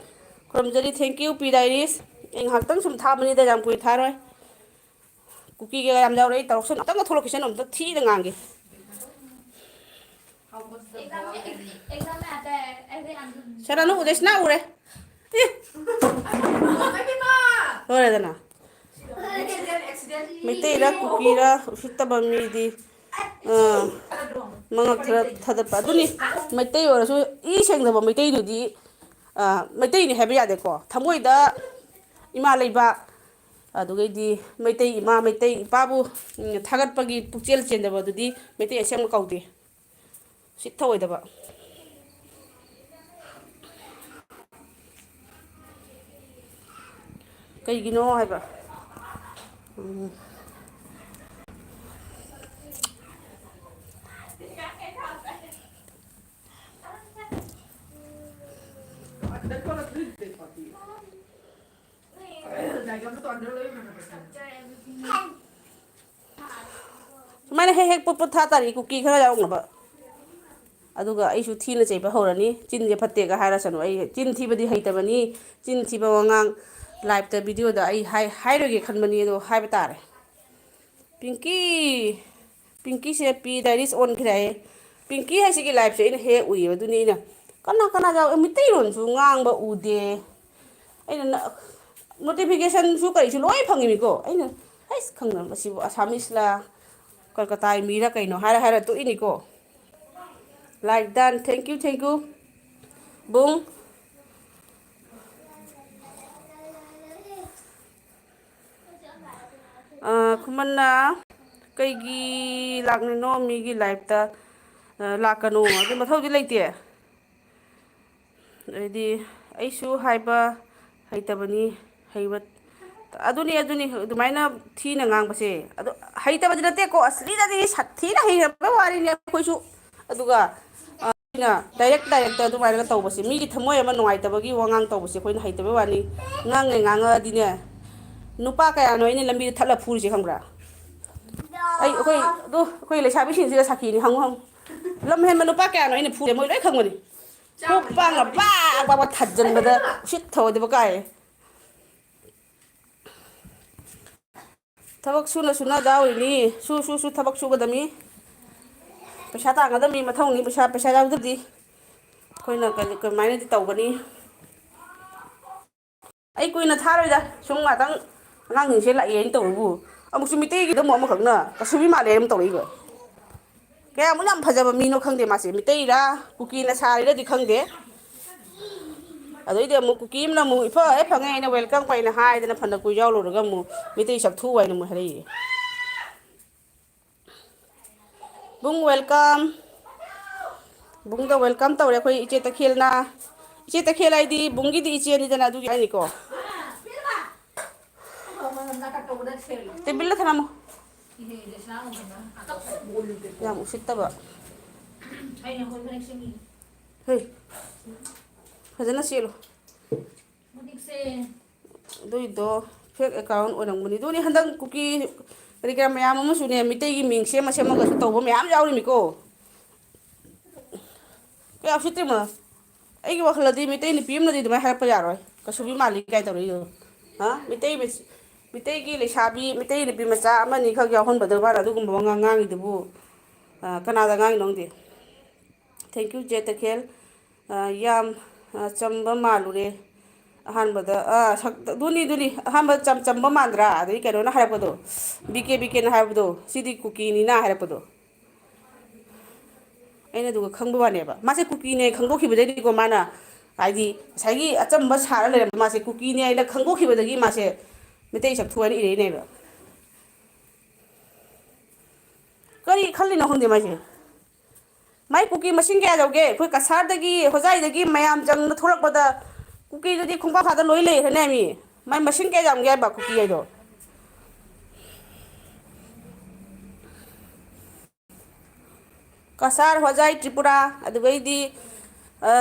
ꯈꯨꯔꯨꯝꯖꯔꯤ ꯊꯦꯡꯀ꯭ꯌꯨ ꯄꯤ ꯗꯥꯏꯔꯤꯁ ꯑꯩ ꯉꯥꯏꯍꯥꯛꯇꯪ ꯁꯨꯝ ꯊꯥꯕꯅꯤꯗ ꯌꯥꯝ ꯀꯨꯏ ꯊꯥꯔꯣꯏ ꯀꯨꯀꯤꯒ ꯌꯥꯝ ꯌꯥꯎꯔꯛꯏ ꯇꯧꯔꯛꯁꯅꯨ ꯑꯝꯇꯪꯒ ꯊꯣꯛꯂꯛꯈꯤꯁꯅꯨ ꯑꯝꯇ ꯊꯤꯅ ꯉꯥꯡꯒꯦ ꯁꯔꯅꯨ ꯎꯗꯩꯁꯅꯥ ꯎꯔꯦ ꯂꯣꯏꯔꯦꯗꯅ ꯃꯩꯇꯩꯔ ꯀꯨꯀꯤꯔ ꯎꯁꯤꯠꯇꯕ ꯃꯤꯗꯤ ꯃꯉꯛ ꯈꯔ ꯊꯥꯗꯠꯄ ꯑꯗꯨꯅꯤ ꯃꯩꯇꯩ ꯑꯣꯏꯔꯁꯨ ꯏ ꯁꯦꯡꯗꯕ ꯃꯩꯇꯩꯗꯨꯗꯤ ꯃꯩꯇꯩꯅꯤ ꯍꯥꯏꯕ ꯌꯥꯗꯦꯀꯣ ꯊꯃꯣꯏꯗ ꯏꯃꯥ ꯂꯩꯕꯥꯛ ꯑꯗꯨꯒꯩꯗꯤ ꯃꯩꯇꯩ ꯏꯃꯥ ꯃꯩꯇꯩ ꯏꯄꯥꯕꯨ ꯊꯥꯒꯠꯄꯒꯤ ꯄꯨꯛꯆꯦꯜ ꯆꯦꯟꯗꯕꯗꯨꯗꯤ ꯃꯩꯇꯩ ꯑꯁꯦꯡꯕ ꯀꯧꯗꯦ ꯎꯁꯤꯠ ꯊꯑꯣꯏꯗꯕ ꯀꯩꯒꯤꯅꯣ ꯍꯥꯏꯕ ꯁꯨꯃꯥꯏꯅ ꯍꯦꯛ ꯍꯦꯛ ꯄꯣꯠ ꯊꯥ ꯇꯥꯔꯤ ꯀꯨꯀꯤ ꯈꯔ ꯌꯥꯎꯅꯕ ꯑꯗꯨꯒ ꯑꯩꯁꯨ ꯊꯤꯅ ꯆꯩꯕ ꯍꯧꯔꯅꯤ ꯆꯤꯟꯁꯦ ꯐꯠꯇꯦꯒ ꯍꯥꯏꯔꯁꯅꯨ ꯑꯩ ꯆꯤꯟ ꯊꯤꯕꯗꯤ ꯍꯩꯇꯕꯅꯤ ꯆꯤꯟ ꯊꯤꯕ ꯋꯥꯉꯥꯡ ꯂꯥꯏꯞꯇ ꯚꯤꯗꯤꯑꯣꯗ ꯑꯩ ꯍꯥꯏꯔꯣꯏꯒꯦ ꯈꯟꯕꯅꯤ ꯑꯗꯣ ꯍꯥꯏꯕ ꯇꯥꯔꯦ ꯄꯤꯡꯀꯤ ꯄꯤꯡꯀꯤꯁꯦ ꯄꯤ ꯗꯥꯏꯔꯤꯁ ꯑꯣꯟꯈ꯭ꯔꯦ ꯄꯤꯡꯀꯤ ꯍꯥꯏꯁꯤꯒꯤ ꯂꯥꯏꯐꯁꯦ ꯑꯩꯅ ꯍꯦꯛ ꯎꯏꯌꯦꯕ ꯑꯗꯨꯅꯤ ꯑꯩꯅ ꯀꯅꯥ ꯀꯅꯥ ꯌꯥꯎ ꯃꯤꯇꯩꯔꯣꯟꯁꯨ ꯉꯥꯡꯕ ꯎꯗꯦ ꯑꯩꯅ ꯅꯣꯇꯤꯐꯤꯀꯦꯁꯟꯁꯨ ꯀꯔꯤꯁꯨ ꯂꯣꯏ ꯐꯪꯉꯤꯅꯤꯀꯣ ꯑꯩꯅ ꯍꯩꯁ ꯈꯪꯗꯕ ꯃꯁꯤꯕꯨ ꯑꯁꯥꯃꯤꯁꯂꯥ ꯀꯜꯀꯇꯥꯒꯤ ꯃꯤꯔ ꯀꯩꯅꯣ ꯍꯥꯏꯔ ꯇꯣꯛꯏꯅꯤꯀꯣ ꯂꯥꯏꯛ ꯗꯟ ꯊꯦꯡꯀ꯭ꯌꯨ ꯕꯨꯡ ꯈꯨꯃꯟꯅ ꯀꯩꯒꯤ ꯂꯥꯛꯂꯤꯅꯣ ꯃꯤꯒꯤ ꯂꯥꯏꯐꯇ ꯂꯥꯛꯀꯅꯨ ꯑꯗꯨ ꯃꯊꯧꯗꯤ ꯂꯩꯇꯦ ꯑꯗꯩꯗꯤ ꯑꯩꯁꯨ ꯍꯥꯏꯕ ꯍꯩꯇꯕꯅꯤ ꯍꯩꯕ ꯑꯗꯨꯅꯤ ꯑꯗꯨꯃꯥꯏꯅ ꯊꯤꯅ ꯉꯥꯡꯕꯁꯦ ꯑꯗꯣ ꯍꯩꯇꯕꯗꯤ ꯅꯠꯇꯦꯀꯣ ꯑꯁꯂꯤꯗꯗꯤ ꯊꯤꯅ ꯍꯩꯔꯕ ꯋꯥꯔꯤꯅꯤ ꯑꯩꯈꯣꯏꯁꯨ ꯑꯗꯨꯒ ꯑꯩꯅ ꯗꯥꯏꯔꯦꯛꯇ ꯑꯗꯨꯃꯥꯏꯅ ꯇꯧꯕꯁꯦ ꯃꯤꯒꯤ ꯊꯝꯃꯣꯏ ꯑꯃ ꯅꯨꯡꯉꯥꯏꯇꯕꯒꯤ ꯋꯥꯉꯥꯡ ꯇꯧꯕꯁꯦ ꯑꯩꯈꯣꯏꯅ ꯍꯩꯇꯕꯩ ꯋꯥꯅꯤ ꯉꯥꯡꯉꯛꯑꯗꯤꯅꯦ ꯅꯨꯄꯥ ꯀꯌꯥꯅꯣ ꯑꯩꯅ ꯂꯝꯕꯤꯗ ꯊꯠꯂ ꯐꯨꯔꯤꯁꯦ ꯈꯪꯕ꯭ꯔꯥ ꯑꯩꯈꯣꯏ ꯂꯩꯁꯥꯕꯤꯁꯤꯡꯁꯤꯒ ꯁꯥꯈꯤꯅꯤ ꯍꯪꯉꯨ ꯂꯝ ꯍꯦꯟꯕ ꯅꯨꯄꯥ ꯀꯌꯥꯅꯣ ꯑꯩꯅ ꯐꯨꯔꯦ ꯃꯣꯏ ꯂꯣꯏ ꯈꯪꯕꯅꯤ ꯈꯨꯄꯥꯛꯅ ꯄꯥꯛ ꯊꯥꯖꯤꯟꯕꯗ ꯎꯁꯤꯠ ꯊꯑꯣꯏꯗꯕ ꯀꯥꯏ ꯊꯕꯛ ꯁꯨꯅ ꯌꯥꯎꯔꯤꯅꯤ ꯁꯨ ꯊꯕꯛ ꯁꯨꯒꯗꯃꯤ ꯄꯩꯁꯥ ꯇꯥꯟꯒꯗꯕꯅꯤ ꯃꯊꯧꯅꯤ ꯄꯩꯁꯥ ꯌꯥꯎꯗ꯭ꯔꯗꯤ ꯑꯩꯈꯣꯏꯅ ꯀꯃꯥꯏꯅꯗꯤ ꯇꯧꯒꯅꯤ ꯑꯩ ꯀꯨꯏꯅ ꯊꯥꯔꯣꯏꯗ ꯁꯨꯝ ꯉꯥꯛꯇꯪ ꯑꯉꯥꯡꯁꯤꯡꯁꯦ ꯂꯥꯛꯑꯦꯅ ꯇꯧꯕꯕꯨ ꯑꯃꯨꯛꯁꯨ ꯃꯤꯇꯩꯒꯤꯗ ꯑꯃꯈꯛꯅ ꯀꯁꯨꯕꯤ ꯃꯥꯜꯂꯦ ꯑꯃ ꯇꯧꯔꯛꯏꯕ ꯀꯌꯥꯃꯨꯛ ꯌꯥꯝ ꯐꯖꯕ ꯃꯤꯅꯣ ꯈꯪꯗꯦ ꯃꯥꯁꯦ ꯃꯤꯇꯩꯔꯥ ꯀꯨꯀꯤꯅ ꯁꯥꯔꯤꯔꯗꯤ ꯈꯪꯗꯦ ꯑꯗꯩꯗꯤ ꯑꯃꯨꯛ ꯀꯨꯀꯤ ꯑꯃꯅ ꯑꯃꯨꯛ ꯏꯐ ꯍꯦꯛ ꯐꯪꯉꯦ ꯑꯩꯅ ꯋꯦꯜꯀꯝ ꯀꯩꯅ ꯍꯥꯏꯗꯅ ꯐꯅ ꯀꯨꯏ ꯌꯥꯎꯔꯨꯔꯒ ꯑꯃꯨꯛ ꯃꯩꯇꯩ ꯁꯛꯊꯨ ꯍꯥꯏꯅ ꯑꯃꯨꯛ ꯍꯥꯏꯔꯛꯏ ꯕꯨꯡ ꯋꯦꯜꯀꯝ ꯕꯨꯡꯗ ꯋꯦꯜꯀꯝ ꯇꯧꯔꯦ ꯑꯩꯈꯣꯏ ꯏꯆꯦ ꯇꯈꯦꯜꯅ ꯏꯆꯦ ꯇꯈꯦꯜ ꯍꯥꯏꯗꯤ ꯕꯨꯡꯒꯤꯗꯤ ꯏꯆꯦꯅꯤꯗꯅ ꯑꯗꯨꯒꯤ ꯍꯥꯏꯅꯤꯀꯣ ꯇꯦꯕꯤꯜꯗ ꯊꯅꯝꯃꯨ ꯌꯥꯝ ꯎꯁꯤꯠꯇꯕ ꯍꯩ ꯐꯖꯅ ꯁꯦꯠꯂꯨ ꯑꯗꯨꯏꯗꯣ ꯐꯦꯛ ꯑꯦꯀꯥꯎꯟ ꯑꯣꯏꯔꯝꯒꯅꯤ ꯑꯗꯨꯅꯤ ꯍꯟꯗꯛ ꯀꯨꯀꯤ ꯀꯔꯤ ꯀꯔꯥ ꯃꯌꯥꯝ ꯑꯃꯁꯨꯅꯦ ꯃꯤꯇꯩꯒꯤ ꯃꯤꯡ ꯁꯦꯝꯃꯒꯁꯨ ꯇꯧꯕ ꯃꯌꯥꯝ ꯌꯥꯎꯔꯤꯃꯤꯀꯣ ꯀꯌꯥ ꯎꯁꯤꯠꯇ꯭ꯔꯤꯃꯣ ꯑꯩꯒꯤ ꯋꯥꯈꯜꯗꯗꯤ ꯃꯩꯇꯩ ꯅꯨꯄꯤ ꯑꯃꯅꯗꯤ ꯑꯗꯨꯃꯥꯏꯅ ꯍꯥꯏꯔꯛꯄ ꯌꯥꯔꯣꯏ ꯀꯁꯨꯕꯤ ꯃꯥꯜꯂꯤ ꯀꯥꯏ ꯇꯧꯔꯛꯏꯗꯣ ꯃꯩꯇꯩꯒꯤ ꯂꯩꯁꯥꯕꯤ ꯃꯩꯇꯩ ꯅꯨꯄꯤ ꯃꯆꯥ ꯑꯃꯅꯤꯈꯛ ꯌꯥꯎꯍꯟꯕꯗ ꯃꯥꯅ ꯑꯗꯨꯒꯨꯝꯕ ꯋꯥꯉꯥꯡ ꯉꯥꯡꯉꯤꯗꯨꯕꯨ ꯀꯅꯥꯗ ꯉꯥꯡꯉꯤꯅꯣ ꯈꯪꯗꯦ ꯊꯦꯡꯀ꯭ꯌꯨ ꯖꯦ ꯇꯈꯦꯜ ꯌꯥꯝ ꯆꯝꯕ ꯃꯥꯜꯂꯨꯔꯦ ꯑꯍꯥꯟꯕꯗ ꯑꯗꯨꯅꯤ ꯑꯍꯥꯟꯕ ꯆꯝꯕ ꯃꯥꯟꯗ꯭ꯔꯥ ꯑꯗꯩ ꯀꯩꯅꯣꯅ ꯍꯥꯏꯔꯛꯄꯗꯣ ꯕꯤꯀꯦꯅ ꯍꯥꯏꯔꯛꯄꯗꯣ ꯁꯤꯗꯤ ꯀꯨꯀꯤꯅꯤꯅ ꯍꯥꯏꯔꯛꯄꯗꯣ ꯑꯩꯅ ꯑꯗꯨꯒ ꯈꯪꯕ ꯋꯥꯅꯦꯕ ꯃꯥꯁꯦ ꯀꯨꯀꯤꯅꯦ ꯈꯪꯗꯣꯛꯈꯤꯕꯗꯩꯗꯤꯀꯣ ꯃꯥꯅ ꯍꯥꯏꯗꯤ ꯉꯁꯥꯏꯒꯤ ꯑꯆꯝꯕ ꯁꯥꯔ ꯂꯩꯔꯝꯕ ꯃꯥꯁꯦ ꯀꯨꯀꯤꯅꯦ ꯍꯥꯏꯅ ꯈꯪꯗꯣꯛꯈꯤꯕꯗꯒꯤ ꯃꯥꯁꯦ ꯃꯩꯇꯩ ꯁꯛꯊꯨ ꯍꯥꯏꯅ ꯏꯔꯛꯏꯅꯦꯕ ꯀꯔꯤ ꯈꯜꯂꯤꯅꯣ ꯈꯪꯗꯦ ꯃꯥꯏꯁꯦ ꯃꯥꯏ ꯀꯨꯀꯤ ꯃꯁꯤꯡ ꯀꯌꯥ ꯌꯧꯒꯦ ꯑꯩꯈꯣꯏ ꯀꯁꯥꯔꯗꯒꯤ ꯍꯣꯖꯥꯏꯗꯒꯤ ꯃꯌꯥꯝ ꯆꯪꯅ ꯊꯣꯛꯂꯛꯄꯗ ꯀꯨꯀꯤꯗꯨꯗꯤ ꯈꯣꯡꯄꯥꯛ ꯂꯣꯏ ꯂꯩꯈ꯭ꯔꯅꯦ ꯃꯤ ꯃꯥꯏ ꯃꯁꯤꯡ ꯀꯌꯥ ꯌꯥꯝꯒꯦ ꯍꯥꯏꯕ ꯀꯨꯀꯤ ꯍꯥꯏꯗꯣ ꯀꯁꯥꯔ ꯍꯣꯖꯥꯏ ꯇ꯭ꯔꯤꯄꯨꯔꯥ ꯑꯗꯨꯒꯩꯗꯤ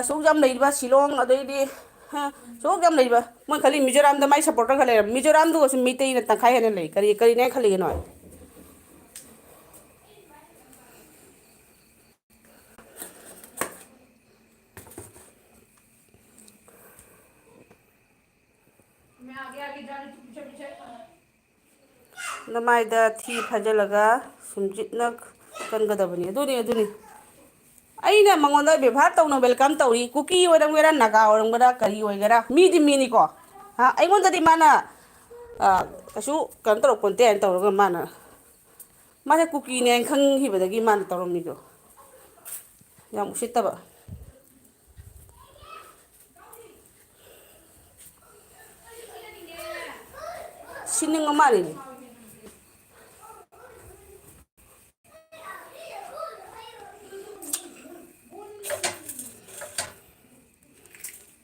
ꯁꯨꯛ ꯌꯥꯝ ꯂꯩꯔꯤꯕ ꯁꯤꯂꯣꯡ ꯑꯗꯩꯗꯤ ꯁꯨꯛ ꯌꯥꯝ ꯂꯩꯕ ꯃꯣꯏ ꯈꯜꯂꯤ ꯃꯤꯖꯣꯔꯥꯝꯗ ꯃꯥꯏ ꯁꯞꯄꯣꯔꯇꯔ ꯈꯔ ꯂꯩꯔꯕ ꯃꯤꯖꯣꯔꯥꯝꯗꯨꯒꯁꯨ ꯃꯩꯇꯩꯅ ꯇꯪꯈꯥꯏ ꯍꯦꯟꯅ ꯂꯩ ꯀꯔꯤꯅꯦ ꯈꯜꯂꯤꯒꯦ ꯅꯣꯏ ꯅꯃꯥꯏꯗ ꯊꯤ ꯐꯥꯏꯖꯤꯜꯂꯒ ꯁꯨꯝꯖꯤꯠꯅ ꯀꯟꯒꯗꯕꯅꯤ ꯑꯗꯨꯅꯤ ꯑꯩꯅ ꯃꯉꯣꯟꯗ ꯕꯦꯕꯥꯔ ꯇꯧꯅ ꯋꯦꯜꯀꯝ ꯇꯧꯔꯤ ꯀꯨꯀꯤ ꯑꯣꯏꯔꯝꯒꯦꯔꯥ ꯅꯥꯒꯥ ꯑꯣꯏꯔꯝꯒꯦꯔꯥ ꯀꯔꯤ ꯑꯣꯏꯒꯦꯔꯥ ꯃꯤꯗꯤ ꯃꯤꯅꯤꯀꯣ ꯑꯩꯉꯣꯟꯗꯗꯤ ꯃꯥꯅ ꯀꯩꯁꯨ ꯀꯩꯅꯣ ꯇꯧꯔꯛꯄꯣꯟꯇꯦ ꯍꯥꯏꯅ ꯇꯧꯔꯒ ꯃꯥꯁꯦ ꯀꯨꯀꯤꯅꯦ ꯍꯥꯏꯅ ꯈꯪꯈꯤꯕꯗꯒꯤ ꯃꯥꯅ ꯇꯧꯔꯝꯃꯤꯗꯣ ꯌꯥꯝ ꯎꯁꯤꯠꯇꯕ ꯁꯤꯅꯤꯡꯉ ꯃꯥꯜꯂꯤꯅꯦ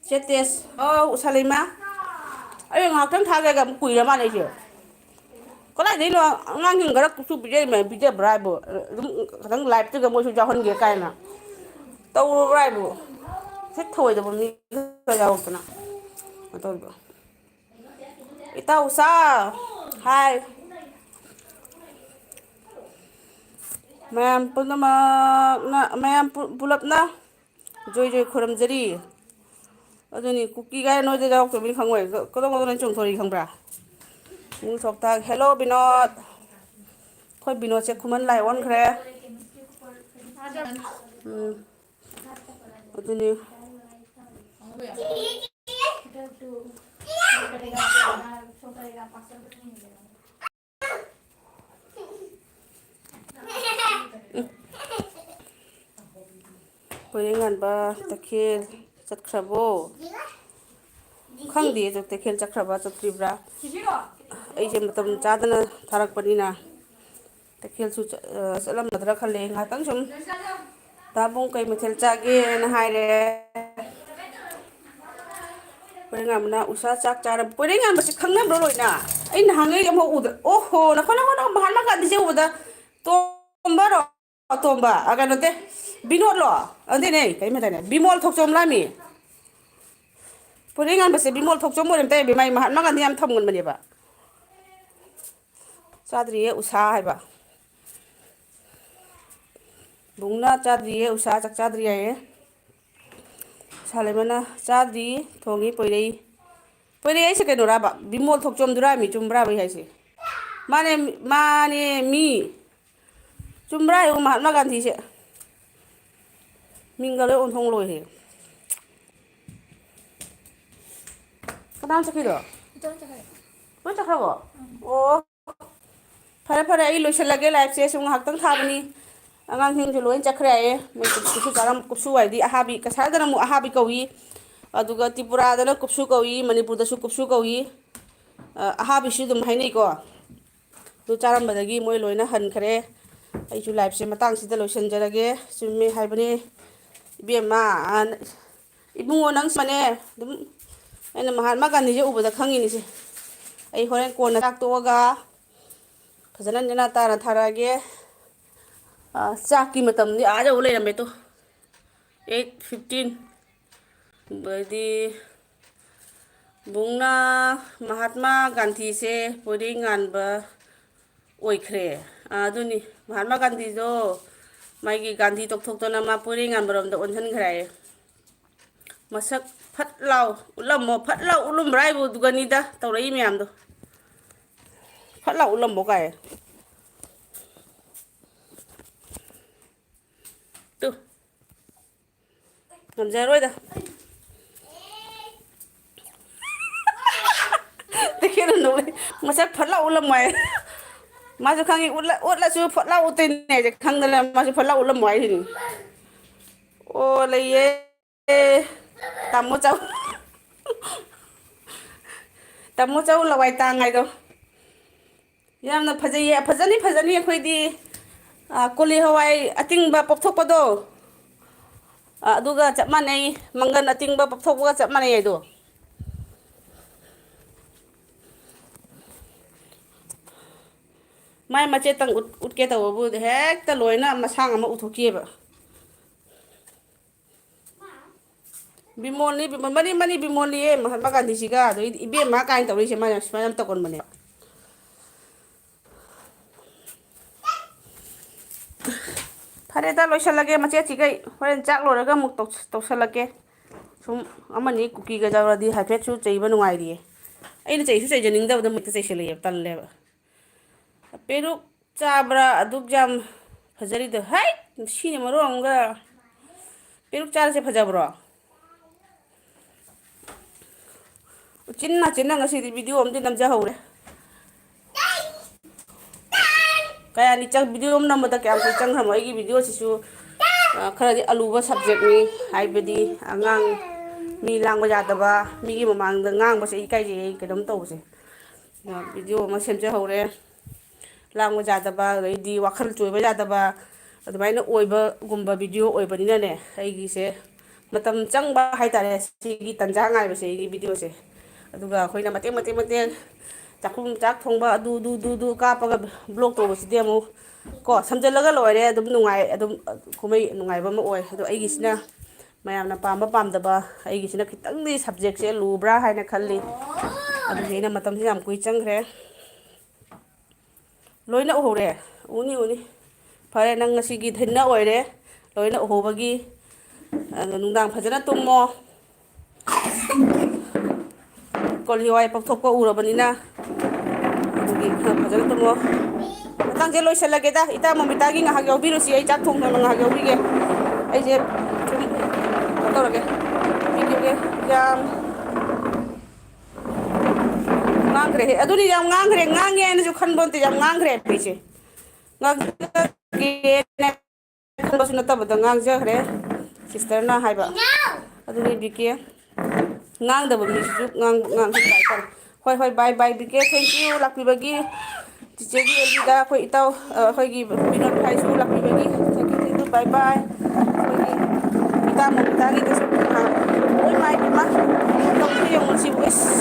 ꯆꯦꯇꯦꯁ ꯁꯂꯤꯃꯥ ꯑꯩ ꯉꯥꯏꯍꯥꯛꯇꯪ ꯊꯥꯒꯦꯒ ꯑꯃꯨꯛ ꯀꯨꯏꯔ ꯃꯥꯜꯂꯦ ꯑꯩꯁꯦ ꯀꯗꯥꯏꯗꯩꯅꯣ ꯑꯉꯥꯡꯁꯤꯡ ꯈꯔ ꯀꯨꯞꯁꯨ ꯄꯤꯖꯕ꯭ꯔꯥ ꯍꯥꯏꯕꯨ ꯑꯗꯨꯝ ꯈꯤꯇꯪ ꯂꯥꯏꯐꯇꯨꯒ ꯃꯣꯏꯁꯨ ꯌꯥꯎꯍꯟꯒꯦ ꯀꯥꯏꯅ ꯇꯧꯔꯨꯕ꯭ꯔꯥ ꯍꯥꯏꯕꯨ ꯁꯤꯠ ꯊꯧꯑꯣꯏꯗꯕ ꯃꯤ ꯈꯔ ꯌꯥꯎꯔꯛꯇꯅ ꯇꯧꯔꯤꯕ ꯏꯇꯥꯎ ꯎꯁꯥ ꯍꯥꯏ ꯃꯌꯥꯝ ꯄꯨꯝꯅꯃꯛꯅ ꯃꯌꯥꯝ ꯄꯨꯂꯞꯅ ꯖꯣꯏ ꯈꯣꯏꯔꯝꯖꯔꯤ ꯑꯗꯨꯅꯤ ꯀꯨꯀꯤ ꯀꯥꯏ ꯅꯣꯏꯗ ꯌꯥꯎꯔꯛꯇꯕꯅꯤ ꯈꯪꯉꯣꯏ ꯀꯗꯧ ꯆꯣꯡꯊꯣꯔꯛꯏ ꯈꯪꯕ꯭ꯔꯥ ꯁꯣꯛꯇꯥꯛ ꯍꯦꯜꯂꯣ ꯕꯤꯅꯣꯠ ꯑꯩꯈꯣꯏ ꯕꯤꯅꯣꯠꯁꯦ ꯈꯨꯃꯟ ꯂꯥꯏ ꯑꯣꯟꯈ꯭ꯔꯦ ꯑꯗꯨꯅꯤ ꯄꯣꯏꯔꯦꯡꯉꯥꯟꯕ ꯇꯈꯦꯜ ꯆꯠꯈ꯭ꯔꯕꯣ ꯈꯪꯗꯦ ꯇꯈꯦꯜ ꯆꯠꯈ꯭ꯔꯕ꯭ꯔꯥ ꯆꯠꯇ꯭ꯔꯤꯕ꯭ꯔꯥ ꯑꯩꯁꯦ ꯃꯇꯝ ꯆꯥꯗꯅ ꯊꯥꯔꯛꯄꯅꯤꯅ ꯇꯈꯦꯜꯁꯨ ꯆꯠꯂꯝꯒꯗ꯭ꯔꯥ ꯈꯜꯂꯦ ꯉꯥꯏꯍꯥꯛꯇꯪ ꯁꯨꯝ ꯇꯥꯕꯨꯡ ꯀꯩ ꯃꯊꯦꯜ ꯆꯥꯒꯦꯅ ꯍꯥꯏꯔꯦ ꯄꯣꯏꯔꯩꯉꯥꯟꯕꯅ ꯎꯁꯥ ꯆꯥꯛ ꯆꯥꯔꯕ ꯄꯣꯏꯔꯩꯉꯥꯟꯕꯁꯦ ꯈꯪꯅꯕ꯭ꯔꯣ ꯂꯣꯏꯅ ꯑꯩ ꯅꯍꯥꯟꯈꯩ ꯑꯃꯐꯥꯎ ꯎꯗ꯭ꯔꯦ ꯑꯣꯍꯣ ꯅꯈꯣꯏ ꯃꯍꯥꯠꯃꯥ ꯒꯥꯟꯙꯤꯁꯦ ꯎꯕꯗ ꯇꯣꯝꯕꯔꯣ ꯇꯣꯝꯕ ꯀꯩꯅꯣ ꯅꯠꯇꯦ ꯕꯤꯅꯣꯠꯂꯣ ꯑꯗꯨꯅꯦ ꯀꯔꯤꯃꯇꯥꯏꯅꯦ ꯕꯤꯃꯣꯜ ꯊꯣꯛꯆꯣꯝ ꯂꯥꯝꯃꯤ ꯄꯣꯏꯔꯩꯉꯥꯟꯕꯁꯦ ꯕꯤꯃꯣꯜ ꯊꯣꯛꯆꯣꯝ ꯑꯣꯏꯔꯝ ꯇꯧꯕ ꯃꯥꯏ ꯃꯍꯥꯠꯃꯥ ꯒꯥꯟꯙꯤ ꯌꯥꯝ ꯊꯝꯒꯟꯕꯅꯦꯕ ꯆꯥꯗ꯭ꯔꯤꯌꯦ ꯎꯁꯥ ꯍꯥꯏꯕ ꯕꯨꯡꯅ ꯆꯥꯗ꯭ꯔꯤꯌꯦ ꯎꯁꯥ ꯆꯥꯛ ꯆꯥꯗ꯭ꯔꯤ ꯍꯥꯏꯌꯦ ꯁꯥꯂꯩꯃꯅ ꯆꯥꯗ꯭ꯔꯤ ꯊꯣꯡꯉꯤ ꯄꯣꯏꯔꯩ ꯍꯥꯏꯁꯦ ꯀꯩꯅꯣꯔꯥꯕ ꯕꯤꯃꯣꯜ ꯊꯣꯛꯆꯣꯝꯗꯨꯔꯥꯃꯤ ꯆꯨꯝꯕ꯭ꯔꯥꯕ ꯑꯩ ꯍꯥꯏꯁꯦ ꯃꯥꯅꯦ ꯃꯤ ꯆꯨꯝꯕ꯭ꯔꯥ ꯍꯥꯏꯌꯨ ꯃꯍꯥꯠꯃꯥ ꯒꯥꯟꯙꯤꯁꯦ ꯃꯤꯡꯒ ꯂꯣꯏ ꯑꯣꯟꯊꯣꯛ ꯂꯣꯏꯔꯦ ꯀꯅꯥꯝ ꯆꯠꯈꯤꯗꯣ ꯂꯣꯏ ꯆꯠꯈ꯭ꯔꯕꯣ ꯑꯣ ꯐꯔꯦ ꯑꯩ ꯂꯣꯏꯁꯤꯜꯂꯒꯦ ꯂꯥꯏꯐꯁꯦ ꯁꯨꯝ ꯉꯥꯏꯍꯥꯛꯇꯪ ꯊꯥꯕꯅꯤ ꯑꯉꯥꯡꯁꯤꯡꯁꯨ ꯂꯣꯏ ꯆꯠꯈ꯭ꯔꯦ ꯍꯥꯏꯌꯦ ꯀꯨꯞꯁꯨ ꯍꯥꯏꯗꯤ ꯑꯍꯥꯕꯤ ꯀꯁꯥꯔꯗꯅ ꯑꯃꯨꯛ ꯑꯍꯥꯕꯤ ꯀꯧꯏ ꯑꯗꯨꯒ ꯇ꯭ꯔꯤꯄꯨꯔꯥꯗꯅ ꯀꯨꯞꯁꯨ ꯀꯧꯏ ꯃꯅꯤꯄꯨꯔꯗꯁꯨ ꯀꯨꯞꯁꯨ ꯀꯧꯏ ꯑꯍꯥꯕꯤꯁꯨ ꯑꯗꯨꯝ ꯍꯥꯏꯅꯩꯀꯣ ꯑꯗꯨ ꯆꯥꯔꯝꯕꯗꯒꯤ ꯃꯣꯏ ꯂꯣꯏꯅ ꯍꯟꯈ꯭ꯔꯦ ꯑꯩꯁꯨ ꯂꯥꯏꯐꯁꯦ ꯃꯇꯥꯡꯁꯤꯗ ꯂꯣꯏꯁꯤꯟꯖꯔꯒꯦ ꯆꯨꯝꯃꯦ ꯍꯥꯏꯕꯅꯤ ꯏꯕꯦꯝꯃ ꯏꯕꯨꯡꯉꯣ ꯅꯪꯁꯨꯅꯦ ꯑꯗꯨꯝ ꯑꯩꯅ ꯃꯍꯥꯠꯃꯥ ꯒꯥꯟꯙꯤꯁꯦ ꯎꯕꯗ ꯈꯪꯉꯤꯅꯤꯁꯦ ꯑꯩ ꯍꯣꯔꯦꯟ ꯀꯣꯟꯅ ꯆꯥꯛꯇꯣꯛꯑꯒ ꯐꯖꯅ ꯅꯦꯅꯥ ꯇꯥꯅ ꯊꯥꯔꯛꯑꯒꯦ ꯆꯥꯛꯀꯤ ꯃꯇꯝꯗꯤ ꯑꯥ ꯌꯧ ꯂꯩꯔꯝꯃꯦ ꯇꯣ 8:15 ꯑꯗꯩꯗꯤ ꯕꯨꯡꯅ ꯃꯍꯥꯠꯃꯥ ꯒꯥꯟꯙꯤꯁꯦ ꯄꯣꯏꯔꯩꯉꯥꯟꯕ ꯑꯣꯏꯈ꯭ꯔꯦ ꯑꯗꯨꯅꯤ ꯃꯍꯥꯠꯃꯥ ꯒꯥꯟꯙꯤꯗꯣ ꯃꯥꯒꯤ ꯒꯥꯟꯙꯤ ꯇꯧꯊꯣꯛꯇꯅ ꯃꯥ ꯄꯣꯏꯔꯩꯉꯥꯟꯕꯔꯣꯝꯗ ꯑꯣꯟꯁꯤꯟꯈ꯭ꯔꯦ ꯍꯥꯏꯌꯦ ꯃꯁꯛ ꯐꯠ ꯂꯥꯎ ꯎꯠꯂꯝꯃꯣ ꯐꯠ ꯂꯥꯎ ꯎꯠꯂꯨꯝꯕ꯭ꯔꯥ ꯍꯥꯏꯕꯨ ꯑꯗꯨꯒꯅꯤꯗ ꯇꯧꯔꯛꯏ ꯃꯌꯥꯝꯗꯣ ꯐꯠ ꯂꯥꯎ ꯎꯠꯂꯝꯃꯣ ꯀꯥꯏ ꯇꯨ ꯉꯝꯖꯔꯣꯏꯗ ꯇꯈꯦꯜꯅ ꯅꯣꯛꯂꯛꯏ ꯃꯁꯛ ꯐꯠ ꯂꯥꯎ ꯎꯠꯂꯝꯃꯣ ꯍꯥꯏꯌꯦ ꯃꯥꯁꯨ ꯈꯪꯉꯤ ꯎꯠꯂꯁꯨ ꯐꯠ ꯂꯥꯎ ꯎꯠꯇꯣꯏꯅꯦ ꯍꯥꯏꯁꯦ ꯈꯪꯗꯅ ꯃꯥꯁꯨ ꯐꯠ ꯂꯥꯎ ꯎꯠꯂꯝꯃꯣ ꯍꯥꯏꯁꯤꯅꯤ ꯑꯣ ꯂꯩꯌꯦ ꯇꯥꯃꯣ ꯆꯧ ꯇꯥꯃꯣ ꯆꯧ ꯂꯋꯥꯏ ꯇꯥꯡ ꯍꯥꯏꯗꯣ ꯌꯥꯝꯅ ꯐꯖꯩꯌꯦ ꯐꯖꯅꯤ ꯑꯩꯈꯣꯏꯗꯤ ꯀꯣꯂꯤ ꯍꯋꯥꯏ ꯑꯇꯤꯡꯕ ꯄꯣꯞꯊꯣꯛꯄꯗꯣ ꯑꯗꯨꯒ ꯆꯞ ꯃꯥꯟꯅꯩ ꯃꯪꯒꯟ ꯑꯇꯤꯡꯕ ꯄꯞꯊꯣꯛꯄꯒ ꯆꯞ ꯃꯥꯟꯅꯩ ꯑꯗꯣ ꯃꯥꯏ ꯃꯆꯦꯠꯇꯪ ꯎꯠꯀꯦ ꯇꯧꯕꯕꯨ ꯍꯦꯛꯇ ꯂꯣꯏꯅ ꯃꯁꯥꯡ ꯑꯃ ꯎꯠꯊꯣꯛꯈꯤꯑꯕ ꯕꯤꯃꯣꯜꯅꯤ ꯃꯅꯤ ꯃꯅꯤ ꯕꯤꯃꯣꯜꯅꯤꯌꯦ ꯃꯍꯥꯠꯃꯥ ꯒꯥꯟꯙꯤꯁꯤꯒ ꯑꯗꯩꯗꯤ ꯏꯕꯦꯝꯃ ꯀꯥꯏꯅ ꯇꯧꯔꯤꯁꯦ ꯃꯥꯅ ꯁꯨꯃꯥꯏꯅ ꯌꯥꯝ ꯇꯧꯒꯟꯕꯅꯦ ꯐꯔꯦꯗ ꯂꯣꯏꯁꯤꯜꯂꯒꯦ ꯃꯆꯦꯠꯁꯤꯈꯩ ꯍꯣꯔꯦꯟ ꯆꯥꯛ ꯂꯣꯏꯔꯒ ꯑꯃꯨꯛ ꯇꯧꯁꯜꯂꯛꯀꯦ ꯁꯨꯝ ꯑꯃꯅꯤ ꯀꯨꯀꯤꯒ ꯇꯧꯔꯗꯤ ꯍꯥꯏꯐꯦꯠꯁꯨ ꯆꯩꯕ ꯅꯨꯡꯉꯥꯏꯔꯤꯌꯦ ꯑꯩꯅ ꯆꯩꯁꯨ ꯆꯩꯖꯅꯤꯡꯗꯕꯗ ꯃꯨꯛꯇ ꯆꯩꯁꯜꯂꯛꯑꯦꯕ ꯇꯜꯂꯦꯕ ꯄꯦꯔꯨꯛ ꯆꯥꯕ꯭ꯔꯥ ꯑꯗꯨꯛ ꯌꯥꯝ ꯐꯖꯔꯤꯗꯣ ꯍꯩ ꯁꯤꯅ ꯃꯔꯣꯟ ꯑꯃꯒ ꯄꯦꯔꯨꯛ ꯆꯥꯔꯤꯁꯦ ꯐꯖꯕ꯭ꯔꯣ ꯎꯆꯤꯟ ꯅꯥꯆꯤꯟꯅ ꯉꯁꯤꯗꯤ ꯚꯤꯗꯤꯑꯣ ꯑꯃꯗꯤ ꯅꯝꯖꯍꯧꯔꯦ ꯀꯌꯥꯅꯤ ꯚꯤꯗꯤꯑꯣ ꯑꯃ ꯅꯝꯕꯗ ꯀꯌꯥꯝ ꯀꯨꯏꯅ ꯆꯪꯈ꯭ꯔꯃꯣ ꯑꯩꯒꯤ ꯚꯤꯗꯤꯑꯣꯁꯤꯁꯨ ꯈꯔꯗꯤ ꯑꯂꯨꯕ ꯁꯕꯖꯦꯛꯅꯤ ꯍꯥꯏꯕꯗꯤ ꯑꯉꯥꯡ ꯃꯤ ꯂꯥꯡꯕ ꯌꯥꯗꯕ ꯃꯤꯒꯤ ꯃꯃꯥꯡꯗ ꯉꯥꯡꯕꯁꯦ ꯏꯀꯥꯏꯖꯩ ꯑꯩ ꯀꯩꯅꯣꯝ ꯇꯧꯕꯁꯦ ꯚꯤꯗꯤꯑꯣ ꯑꯃ ꯁꯦꯝꯖꯍꯧꯔꯦ ꯂꯥꯡꯕ ꯌꯥꯗꯕ ꯑꯗꯩꯗꯤ ꯋꯥꯈꯜ ꯆꯣꯏꯕ ꯌꯥꯗꯕ ꯑꯗꯨꯃꯥꯏꯅ ꯑꯣꯏꯕꯒꯨꯝꯕ ꯚꯤꯗꯤꯑꯣ ꯑꯣꯏꯕꯅꯤꯅꯅꯦ ꯑꯩꯒꯤꯁꯦ ꯃꯇꯝ ꯆꯪꯕ ꯍꯥꯏꯇꯥꯔꯦ ꯁꯤꯒꯤ ꯇꯟꯖꯥ ꯉꯥꯏꯕꯁꯦ ꯑꯩꯒꯤ ꯚꯤꯗꯤꯑꯣꯁꯦ ꯑꯗꯨꯒ ꯑꯩꯈꯣꯏꯅ ꯃꯇꯦꯛ ꯃꯇꯦꯛ ꯃꯇꯦꯛ ꯆꯥꯛꯈꯨꯝ ꯆꯥꯛ ꯊꯣꯡꯕ ꯑꯗꯨ ꯀꯥꯞꯄꯒ ꯕ꯭ꯂꯣꯛ ꯇꯧꯕꯁꯤꯗꯤ ꯑꯃꯨꯛ ꯀꯣ ꯁꯝꯖꯜꯂꯒ ꯂꯣꯏꯔꯦ ꯑꯗꯨꯝ ꯅꯨꯡꯉꯥꯏ ꯑꯗꯨꯝ ꯀꯨꯝꯍꯩ ꯅꯨꯡꯉꯥꯏꯕ ꯑꯃ ꯑꯣꯏ ꯑꯗꯣ ꯑꯩꯒꯤꯁꯤꯅ ꯃꯌꯥꯝꯅ ꯄꯥꯝꯕ ꯄꯥꯝꯗꯕ ꯑꯩꯒꯤꯁꯤꯅ ꯈꯤꯇꯪꯗꯤ ꯁꯕꯖꯦꯛꯁꯦ ꯂꯨꯕ꯭ꯔꯥ ꯍꯥꯏꯅ ꯈꯜꯂꯤ ꯑꯗꯨꯒꯤ ꯑꯩꯅ ꯃꯇꯝꯁꯦ ꯌꯥꯝ ꯀꯨꯏ ꯆꯪꯈ꯭ꯔꯦ ꯂꯣꯏꯅ ꯎꯍꯧꯔꯦ ꯎꯅꯤ ꯎꯅꯤ ꯐꯔꯦ ꯅꯪ ꯉꯁꯤꯒꯤ ꯊꯤꯟꯅ ꯑꯣꯏꯔꯦ ꯂꯣꯏꯅ ꯎꯍꯧꯕꯒꯤ ꯑꯗꯣ ꯅꯨꯡꯗꯥꯡ ꯐꯖꯅ ꯇꯨꯝꯃꯣ ꯀꯣꯜꯂꯤ ꯍꯋꯥꯏ ꯄꯧꯊꯣꯛꯄ ꯎꯔꯕꯅꯤꯅ ꯑꯗꯨꯒꯤ ꯐꯖꯅ ꯇꯨꯝꯃꯣ ꯃꯇꯥꯡꯁꯦ ꯂꯣꯏꯁꯤꯜꯂꯒꯦꯗ ꯏꯇꯥ ꯃꯣꯃꯤꯇꯥꯒꯤ ꯉꯥꯏꯍꯥꯛ ꯌꯥꯎꯕꯤꯔꯨꯁꯤ ꯑꯩ ꯆꯥꯛ ꯊꯣꯡꯗꯅ ꯉꯥꯏꯍꯥꯛ ꯌꯥꯎꯕꯤꯒꯦ ꯑꯩꯁꯦ ꯁꯨꯝ ꯀꯩꯅꯣ ꯇꯧꯔꯒꯦ ꯌꯥꯝ ꯉꯥꯡꯈ꯭ꯔꯦꯍꯦ ꯑꯗꯨꯗꯤ ꯌꯥꯝ ꯉꯥꯡꯈ꯭ꯔꯦ ꯉꯥꯡꯉꯦ ꯍꯥꯏꯅꯁꯨ ꯈꯟꯕ ꯅꯠꯇꯦ ꯌꯥꯝ ꯉꯥꯡꯈ꯭ꯔꯦ ꯑꯩꯁꯦ ꯈꯟꯕꯁꯨ ꯅꯠꯇꯕꯗ ꯉꯥꯡꯖꯈ꯭ꯔꯦ ꯁꯤꯁꯇꯔꯅ ꯍꯥꯏꯕ ꯑꯗꯨꯅꯤ ꯕꯤꯀꯦ ꯉꯥꯡꯗꯕ ꯃꯤꯁꯤꯁꯨ ꯉꯥꯡꯕ ꯍꯥꯏꯇꯥꯔꯦ ꯍꯣꯏ ꯍꯣꯏ ꯕꯥꯏ ꯕꯥꯏ ꯕꯤꯀꯦ ꯊꯦꯡꯀ꯭ꯌꯨ ꯂꯥꯛꯄꯤꯕꯒꯤ ꯆꯤꯆꯦꯒꯤ ꯑꯦꯜꯕꯤꯗ ꯑꯩꯈꯣꯏ ꯏꯇꯥꯎ ꯑꯩꯈꯣꯏꯒꯤ ꯕꯤꯅꯣꯠ ꯚꯥꯏꯁꯨ ꯂꯥꯛꯄꯤꯕꯒꯤ ꯊꯦꯡꯀ꯭ꯌꯨ ꯕꯥꯏ ꯕꯥꯏ ꯑꯩꯈꯣꯏꯒꯤ ꯏꯇꯥ ꯃꯣꯃꯤꯇꯥꯒꯤꯗꯁꯨ ꯍꯣꯏ ꯃꯥꯏ ꯄꯦꯝꯃ ꯇꯧꯕꯤꯌꯨ ꯌꯦꯡꯉꯨ ꯁꯤꯕꯨ ꯏꯁ